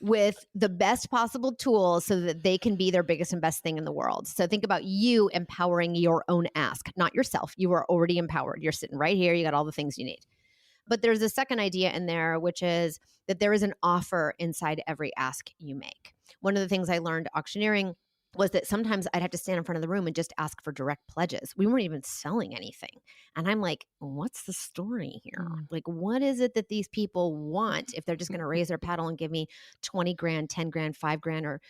with the best possible tools so that they can be their biggest and best thing in the world. So think about you empowering your own ask, not yourself. You are already empowered. You're sitting right here. You got all the things you need. But there's a second idea in there, which is that there is an offer inside every ask you make. One of the things I learned auctioneering was that sometimes I'd have to stand in front of the room and just ask for direct pledges. We weren't even selling anything. And I'm like, what's the story here? Like, what is it that these people want if they're just going to raise their paddle and give me 20 grand, 10 grand, 5 grand, or,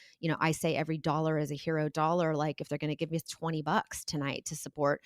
I say every dollar is a hero dollar. Like if they're going to give me $20 tonight to support,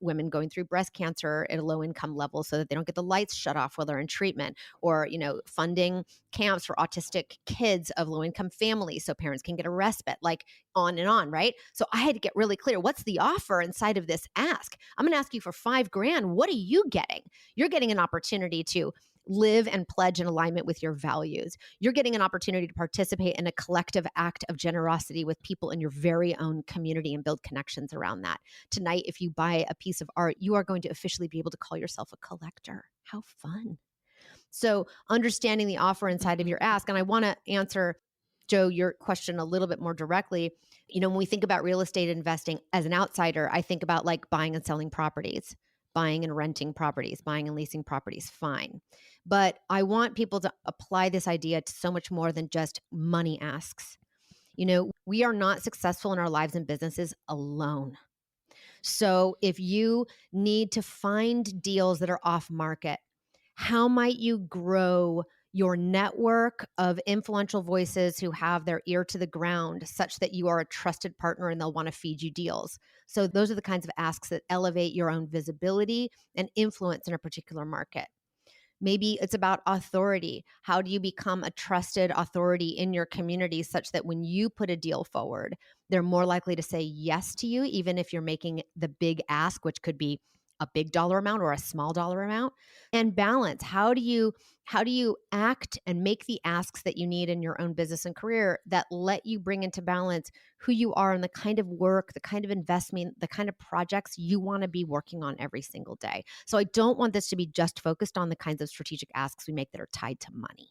women going through breast cancer at a low income level so that they don't get the lights shut off while they're in treatment, or, funding camps for autistic kids of low income families so parents can get a respite, like on and on, right? So I had to get really clear. What's the offer inside of this ask? I'm going to ask you for 5 grand. What are you getting? You're getting an opportunity to live and pledge in alignment with your values. You're getting an opportunity to participate in a collective act of generosity with people in your very own community and build connections around that. Tonight, if you buy a piece of art, you are going to officially be able to call yourself a collector. How fun. So understanding the offer inside of your ask, and I want to answer, Joe, your question a little bit more directly. When we think about real estate investing as an outsider, I think about like buying and selling properties, buying and renting properties, buying and leasing properties, fine. But I want people to apply this idea to so much more than just money asks. We are not successful in our lives and businesses alone. So if you need to find deals that are off market, how might you grow your network of influential voices who have their ear to the ground such that you are a trusted partner and they'll want to feed you deals? So those are the kinds of asks that elevate your own visibility and influence in a particular market. Maybe it's about authority. How do you become a trusted authority in your community such that when you put a deal forward, they're more likely to say yes to you, even if you're making the big ask, which could be a big dollar amount or a small dollar amount? And balance. How do you act and make the asks that you need in your own business and career that let you bring into balance who you are and the kind of work, the kind of investment, the kind of projects you want to be working on every single day? So I don't want this to be just focused on the kinds of strategic asks we make that are tied to money.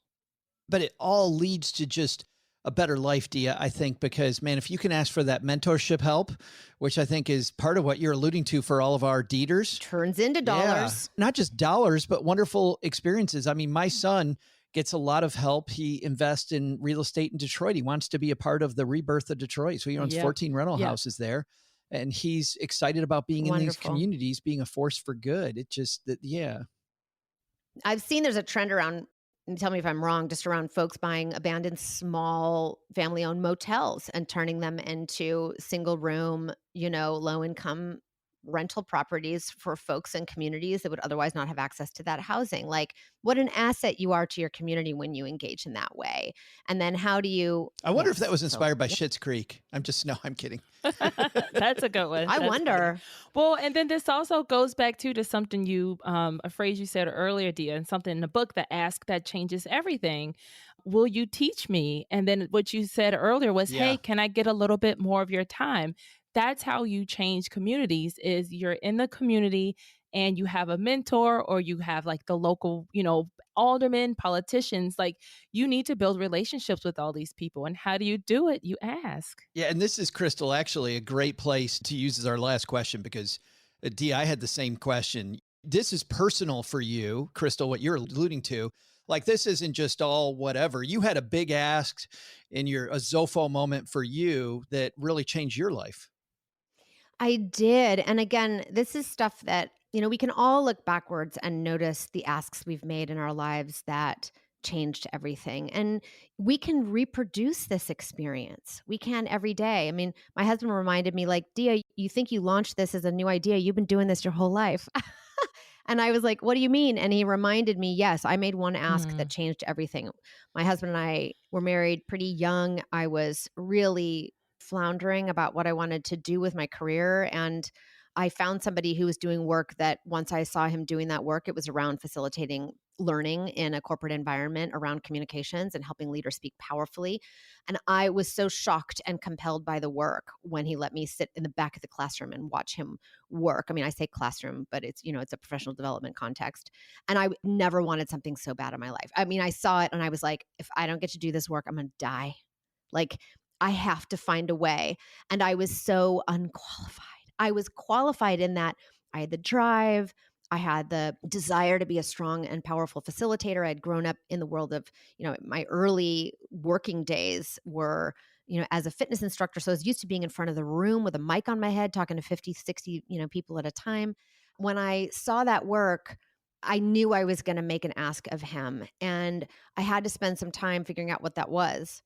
But it all leads to just a better life, Dia, I think, because, man, if you can ask for that mentorship help, which I think is part of what you're alluding to for all of our deeders. Turns into dollars. Yeah. Not just dollars, but wonderful experiences. I mean, my son gets a lot of help. He invests in real estate in Detroit. He wants to be a part of the rebirth of Detroit. So he owns 14 rental houses there. And he's excited about being in these communities, being a force for good. It just, I've seen there's a trend around, and tell me if I'm wrong, just around folks buying abandoned small family-owned motels and turning them into single room, low income rental properties for folks and communities that would otherwise not have access to that housing. Like, what an asset you are to your community when you engage in that way. And then how do you? I wonder if that Yes. was So, inspired by yep. Schitt's Creek. No, I'm kidding. That's a good one. I That's funny. wonder. Well, and then this also goes back to something you, a phrase you said earlier, Dia, and something in the book, that ask that changes everything. Will you teach me? And then what you said earlier was, Yeah. hey, can I get a little bit more of your time? That's how you change communities, is you're in the community and you have a mentor, or you have like the local, aldermen, politicians. Like, you need to build relationships with all these people. And how do you do it? You ask. Yeah. And this is, Crystal, actually a great place to use as our last question, because Dee, I had the same question. This is personal for you, Crystal, what you're alluding to. Like, this isn't just all whatever. You had a big ask in a Zopho moment for you that really changed your life. I did. And again, this is stuff that, we can all look backwards and notice the asks we've made in our lives that changed everything. And we can reproduce this experience. We can every day. I mean, my husband reminded me, like, Dia, you think you launched this as a new idea. You've been doing this your whole life. And I was like, what do you mean? And he reminded me, yes, I made one ask that changed everything. My husband and I were married pretty young. I was really floundering about what I wanted to do with my career. And I found somebody who was doing work that, once I saw him doing that work, it was around facilitating learning in a corporate environment around communications and helping leaders speak powerfully. And I was so shocked and compelled by the work when he let me sit in the back of the classroom and watch him work. I mean, I say classroom, but it's, it's a professional development context. And I never wanted something so bad in my life. I mean, I saw it and I was like, if I don't get to do this work, I'm going to die. Like, I have to find a way. And I was so unqualified. I was qualified in that I had the drive, I had the desire to be a strong and powerful facilitator. I had grown up in the world of, my early working days were, as a fitness instructor. So I was used to being in front of the room with a mic on my head, talking to 50, 60, people at a time. When I saw that work, I knew I was going to make an ask of him. And I had to spend some time figuring out what that was.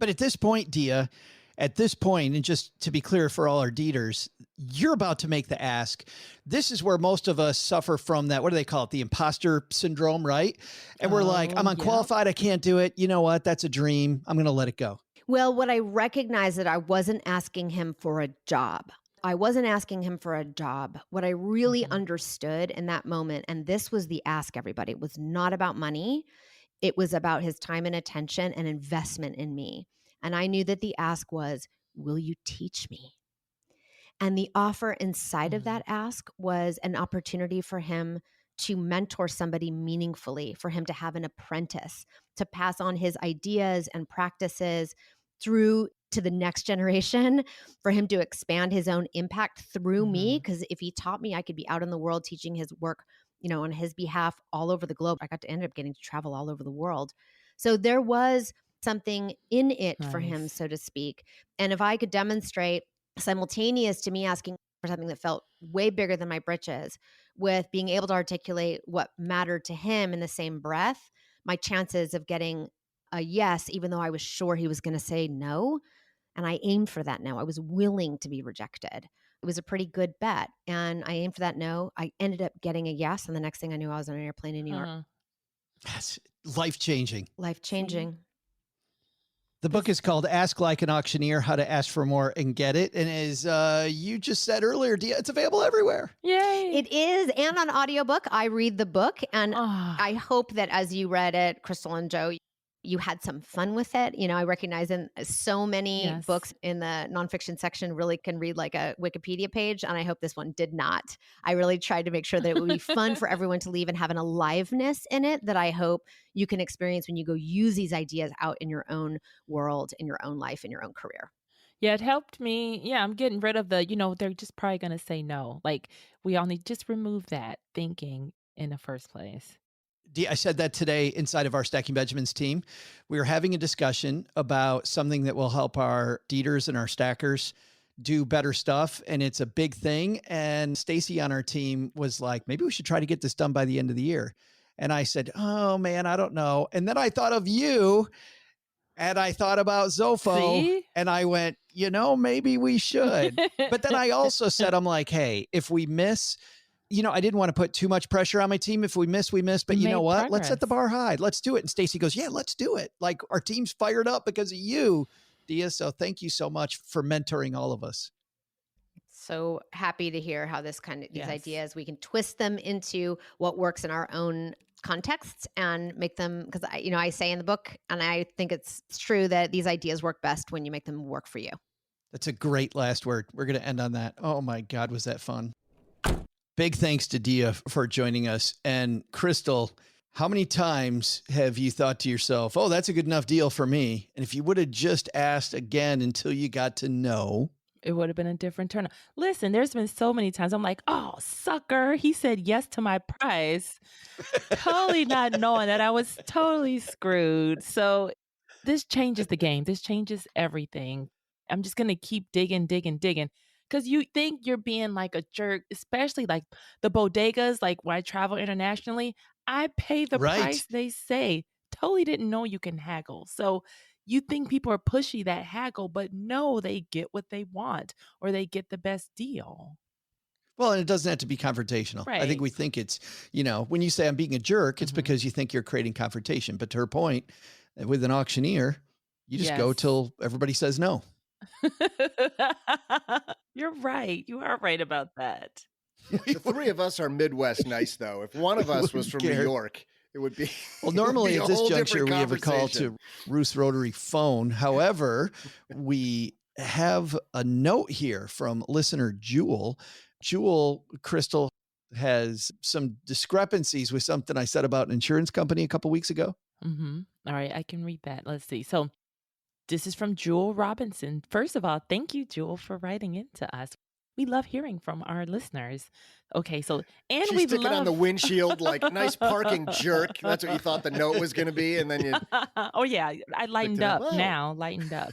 But at this point, Dia, and just to be clear for all our Dieters, you're about to make the ask. This is where most of us suffer from that. What do they call it? The imposter syndrome, right? And we're like, I'm unqualified. I can't do it. You know what? That's a dream. I'm going to let it go. Well, what I recognized that I wasn't asking him for a job. I wasn't asking him for a job. What I really understood in that moment, and this was the ask, everybody, it was not about money. It was about his time and attention and investment in me. And I knew that the ask was, will you teach me? And the offer inside of that ask was an opportunity for him to mentor somebody meaningfully, for him to have an apprentice, to pass on his ideas and practices through to the next generation, for him to expand his own impact through me. Because if he taught me, I could be out in the world teaching his work, on his behalf all over the globe. I got to end up getting to travel all over the world. So there was something in it for him, so to speak. And if I could demonstrate simultaneous to me asking for something that felt way bigger than my britches, with being able to articulate what mattered to him in the same breath, my chances of getting a yes, even though I was sure he was going to say no, and I aimed for that no. I was willing to be rejected. It was a pretty good bet. And I aimed for that no. I ended up getting a yes. And the next thing I knew, I was on an airplane in New York. That's life-changing. Life-changing. The book is called Ask Like an Auctioneer, How to Ask for More and Get It. And as you just said earlier, Dia, it's available everywhere. Yay. It is. And on audiobook, I read the book. And I hope that as you read it, Crystal and Joe, you had some fun with it. I recognize in so many books in the nonfiction section really can read like a Wikipedia page. And I hope this one did not. I really tried to make sure that it would be fun for everyone to leave and have an aliveness in it that I hope you can experience when you go use these ideas out in your own world, in your own life, in your own career. Yeah, it helped me. Yeah, I'm getting rid of the, they're just probably going to say no. Like, we all need to just remove that thinking in the first place. I said that today inside of our Stacking Benjamins team. We were having a discussion about something that will help our Dieters and our stackers do better stuff. And it's a big thing. And Stacy on our team was like, maybe we should try to get this done by the end of the year. And I said, oh man, I don't know. And then I thought of you. And I thought about Zofo See? and I went, maybe we should. But then I also said, I'm like, hey, if we miss, I didn't want to put too much pressure on my team. If we miss, we miss. But you know what? Let's set the bar high. Let's do it. And Stacy goes, yeah, let's do it. Like our team's fired up because of you, Dia. So thank you so much for mentoring all of us. So happy to hear how these Yes. ideas, we can twist them into what works in our own contexts and make them, because I say in the book, and I think it's true, that these ideas work best when you make them work for you. That's a great last word. We're going to end on that. Oh my God, was that fun? Big thanks to Dia for joining us. And Crystal, how many times have you thought to yourself, oh, that's a good enough deal for me? And if you would have just asked again until you got to know, it would have been a different turn. Listen, there's been so many times I'm like, oh, sucker. He said yes to my price. Totally not knowing that I was totally screwed. So this changes the game. This changes everything. I'm just going to keep digging. Because you think you're being like a jerk, especially like the bodegas, like when I travel internationally, I pay the price they say. Totally didn't know you can haggle. So you think people are pushy that haggle, but no, they get what they want or they get the best deal. Well, and it doesn't have to be confrontational. Right. I think we think it's, when you say I'm being a jerk, it's because you think you're creating confrontation. But to her point, with an auctioneer, you just go till everybody says no. You're right. You are right about that. The three of us are Midwest nice, though. If one of us was from New York, it would be. Well, normally at this juncture, we have a call to Ruth's rotary phone. However, we have a note here from listener Jewel. Jewel, Crystal, has some discrepancies with something I said about an insurance company a couple weeks ago. Mm-hmm. All right, I can read that. Let's see. So this is from Jewel Robinson. First of all, thank you, Jewel, for writing into us. We love hearing from our listeners. Okay, so and she's sticking on the windshield like nice parking jerk. That's what you thought the note was going to be, and then you. Oh yeah, I lightened up now. Lightened up.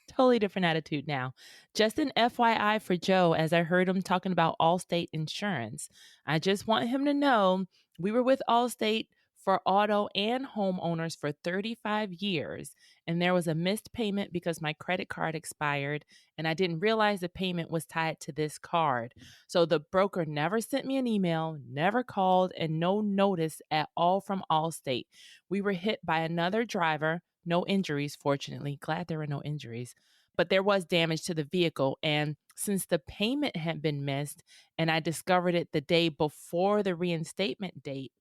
Totally different attitude now. Just an FYI for Joe, as I heard him talking about Allstate insurance. I just want him to know we were with Allstate for auto and homeowners for 35 years, and there was a missed payment because my credit card expired, and I didn't realize the payment was tied to this card. So the broker never sent me an email, never called, and no notice at all from Allstate. We were hit by another driver. No injuries, fortunately. Glad there were no injuries. But there was damage to the vehicle. And since the payment had been missed, and I discovered it the day before the reinstatement date,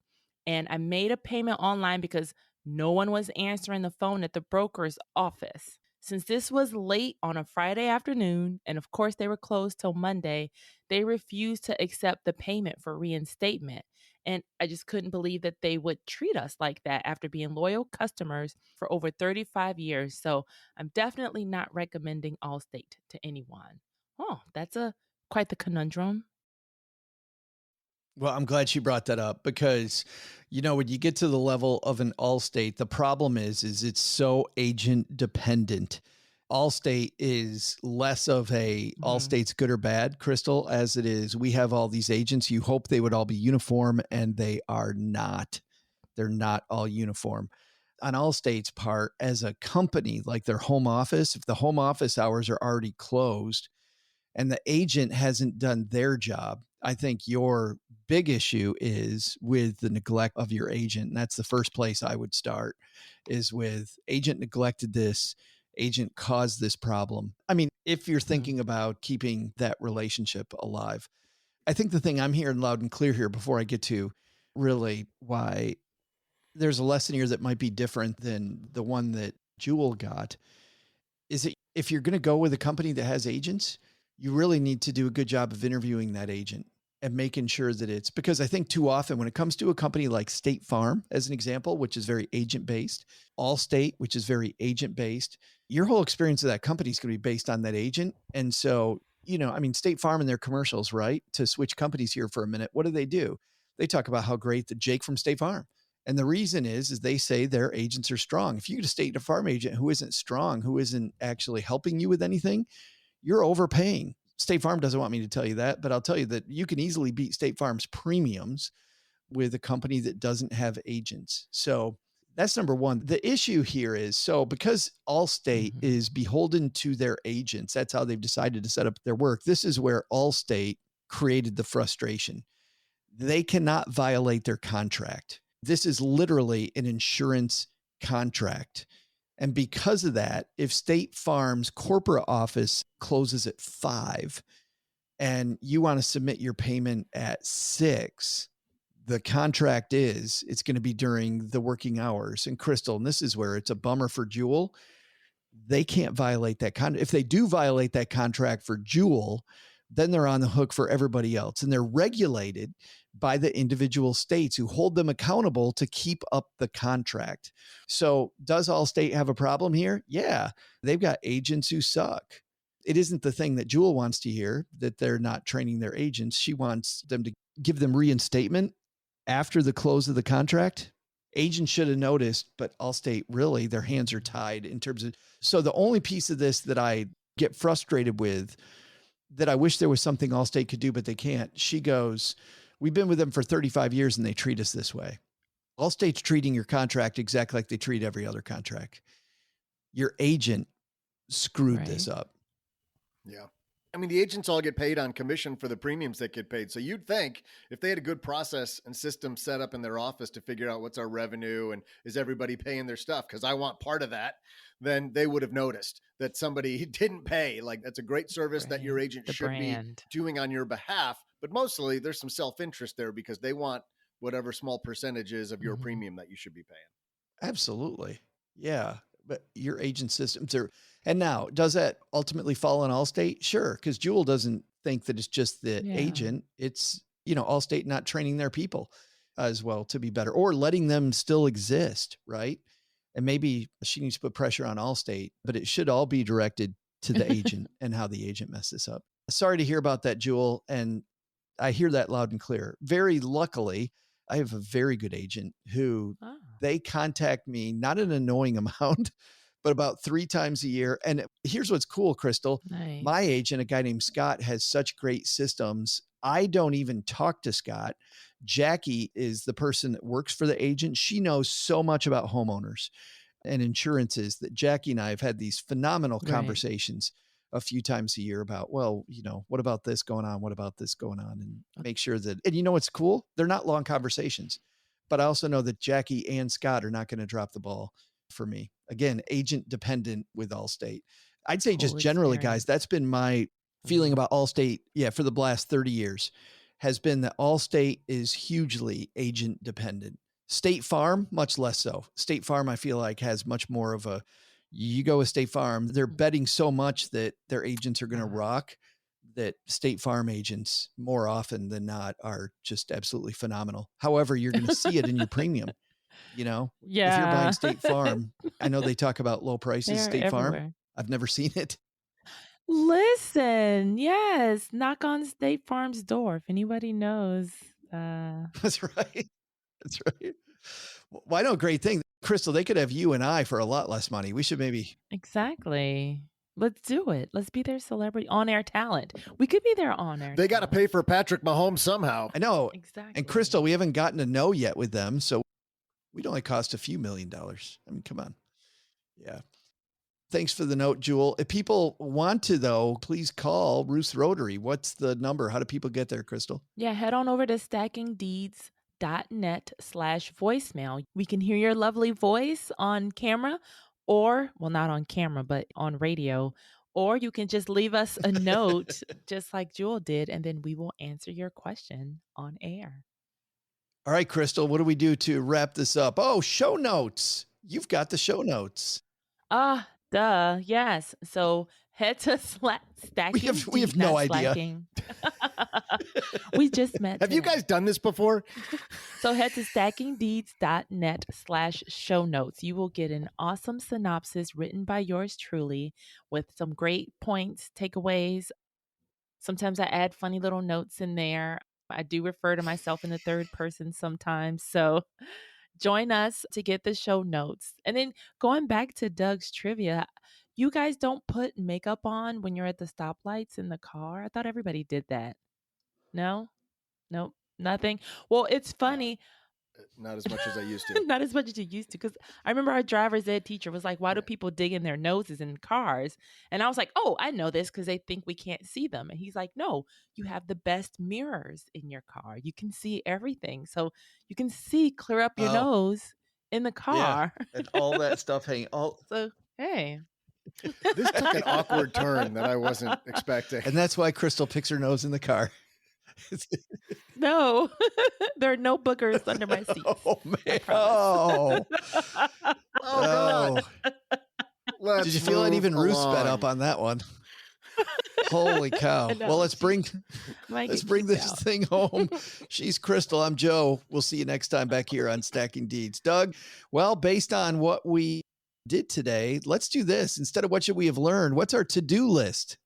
and I made a payment online because no one was answering the phone at the broker's office. Since this was late on a Friday afternoon, and of course they were closed till Monday, they refused to accept the payment for reinstatement. And I just couldn't believe that they would treat us like that after being loyal customers for over 35 years. So I'm definitely not recommending Allstate to anyone. Oh, that's quite the conundrum. Well, I'm glad she brought that up because, when you get to the level of an Allstate, the problem is it's so agent dependent. Allstate is less of a Allstate's good or bad, Crystal, as it is. We have all these agents. You hope they would all be uniform, and they are not. They're not all uniform. On Allstate's part, as a company, like their home office, if the home office hours are already closed and the agent hasn't done their job, I think your big issue is with the neglect of your agent. And that's the first place I would start, is with agent neglected this, agent caused this problem. I mean, if you're thinking about keeping that relationship alive, I think the thing I'm hearing loud and clear here before I get to really why there's a lesson here that might be different than the one that Jewel got, is that if you're going to go with a company that has agents, you really need to do a good job of interviewing that agent and making sure that it's, because I think too often when it comes to a company like State Farm, as an example, which is very agent-based, Allstate, which is very agent-based, your whole experience of that company is going to be based on that agent. And so, State Farm and their commercials, right? To switch companies here for a minute, what do? They talk about how great the Jake from State Farm. And the reason is they say their agents are strong. If you get a State Farm agent who isn't strong, who isn't actually helping you with anything, you're overpaying. State Farm doesn't want me to tell you that, but I'll tell you that you can easily beat State Farm's premiums with a company that doesn't have agents. So That's number one. The issue here is because Allstate is beholden to their agents, that's how they've decided to set up their work. This is where Allstate created the frustration. They cannot violate their contract. This is literally an insurance contract. And because of that, if State Farm's corporate office closes at 5 and you want to submit your payment at 6, the contract is it's going to be during the working hours. And Crystal, and this is where it's a bummer for Jewel, they can't violate that contract. If they do violate that contract for Jewel, then they're on the hook for everybody else. And they're regulated by the individual states who hold them accountable to keep up the contract. So does Allstate have a problem here? Yeah, they've got agents who suck. It isn't the thing that Jewel wants to hear, that they're not training their agents. She wants them to give them reinstatement after the close of the contract. Agents should have noticed, but Allstate, really, their hands are tied in terms of. So the only piece of this that I get frustrated with, that I wish there was something Allstate could do, but they can't. She goes, we've been with them for 35 years and they treat us this way. Allstate's treating your contract exactly like they treat every other contract. Your agent screwed this up. Yeah. I mean, the agents all get paid on commission for the premiums that get paid. So you'd think if they had a good process and system set up in their office to figure out what's our revenue and is everybody paying their stuff, because I want part of that, then they would have noticed that somebody didn't pay. Like, that's a great service that your agent should be doing on your behalf. But mostly there's some self-interest there because they want whatever small percentages of your premium that you should be paying. Absolutely. Yeah. But your agent systems are, and now does that ultimately fall on Allstate? Sure. Because Jewel doesn't think that it's just the agent. It's, Allstate not training their people as well to be better or letting them still exist. Right. And maybe she needs to put pressure on Allstate, but it should all be directed to the agent and how the agent messed this up. Sorry to hear about that, Jewel. And I hear that loud and clear. Very luckily, I have a very good agent who they contact me, not an annoying amount, but about 3 times a year. And here's what's cool, Crystal. Nice. My agent, a guy named Scott, has such great systems. I don't even talk to Scott. Jackie is the person that works for the agent. She knows so much about homeowners and insurances that Jackie and I have had these phenomenal conversations a few times a year about, well, what about this going on? What about this going on? And make sure that, and what's cool? They're not long conversations, but I also know that Jackie and Scott are not going to drop the ball for me. Again, agent dependent with Allstate. I'd say just generally, guys, that's been my feeling about Allstate. Yeah. For the last 30 years has been that Allstate is hugely agent dependent. State Farm, much less so. State Farm, I feel like, has much more of a, you go with State Farm, they're betting so much that their agents are going to rock, that State Farm agents more often than not are just absolutely phenomenal. However, you're going to see it in your premium. If you're buying State Farm, I know they talk about low prices. State everywhere. Farm, I've never seen it. Listen, yes, knock on State Farm's door if anybody knows. That's right. That's right. Well, I know a great thing. Crystal, they could have you and I for a lot less money. We should maybe. Exactly. Let's do it. Let's be their celebrity on-air talent. We could be their on-air. They got to pay for Patrick Mahomes somehow. I know. Exactly. And Crystal, we haven't gotten to know yet with them. So we'd only cost a few $1 million. I mean, come on. Yeah. Thanks for the note, Jewel. If people want to, though, please call Ruth's Rotary. What's the number? How do people get there, Crystal? Yeah, head on over to stackingdeeds.net/voicemail. We can hear your lovely voice on camera or, well, not on camera, but on radio. Or you can just leave us a note just like Jewel did, and then we will answer your question on air. All right, Crystal, what do we do to wrap this up? Oh, show notes. You've got the show notes. Duh. Yes. So head to stacking. We have no idea. We just met. Have you guys done this before? So head to stackingdeeds.net/show notes. You will get an awesome synopsis written by yours truly with some great points, takeaways. Sometimes I add funny little notes in there. I do refer to myself in the third person sometimes. So join us to get the show notes. And then going back to Doug's trivia, you guys don't put makeup on when you're at the stoplights in the car? I thought everybody did that. No? Nope. Nothing. Well, it's funny. Not as much as I used to. Not as much as you used to. Because I remember our driver's ed teacher was like, why do people dig in their noses in cars? And I was like, oh, I know this because they think we can't see them. And he's like, no, you have the best mirrors in your car. You can see everything. So you can see clear up your nose in the car. Yeah, and all that stuff hanging. So, hey. This took an awkward turn that I wasn't expecting. And that's why Crystal picks her nose in the car. No, there are no boogers under my seat. Oh, man. Oh, God. Did you feel it? Even Ruth sped up on that one. Holy cow. Well, let's bring this thing home. She's Crystal. I'm Joe. We'll see you next time back here on Stacking Deeds. Doug, well, based on what we did today, let's do this. Instead of what should we have learned, what's our to-do list?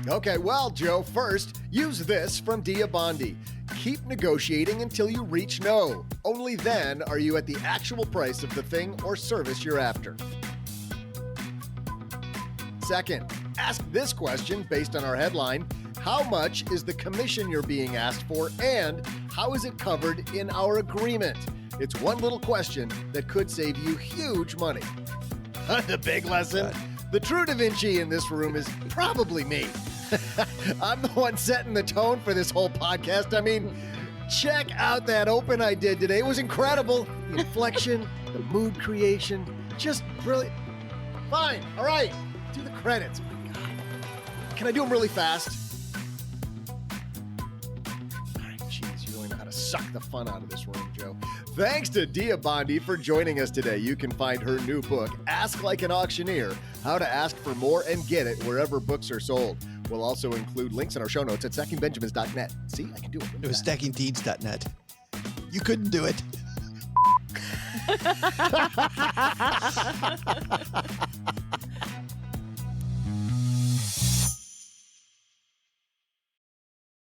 Okay, well, Joe, first, use this from Dia Bondi. Keep negotiating until you reach no. Only then are you at the actual price of the thing or service you're after. Second, ask this question based on our headline: how much is the commission you're being asked for, and how is it covered in our agreement? It's one little question that could save you huge money. The big lesson: the true Da Vinci in this room is probably me. I'm the one setting the tone for this whole podcast. I mean, check out that open I did today. It was incredible. The inflection, the mood creation, just brilliant. Fine. All right. Do the credits. Oh my God. Can I do them really fast? All right, jeez, you really know how to suck the fun out of this room, Joe. Thanks to Dia Bondi for joining us today. You can find her new book, Ask Like an Auctioneer: How to Ask for More and Get It Wherever Books Are Sold. We'll also include links in our show notes at stackingbenjamins.net. See, I can do it. It was stackingdeeds.net. You couldn't do it.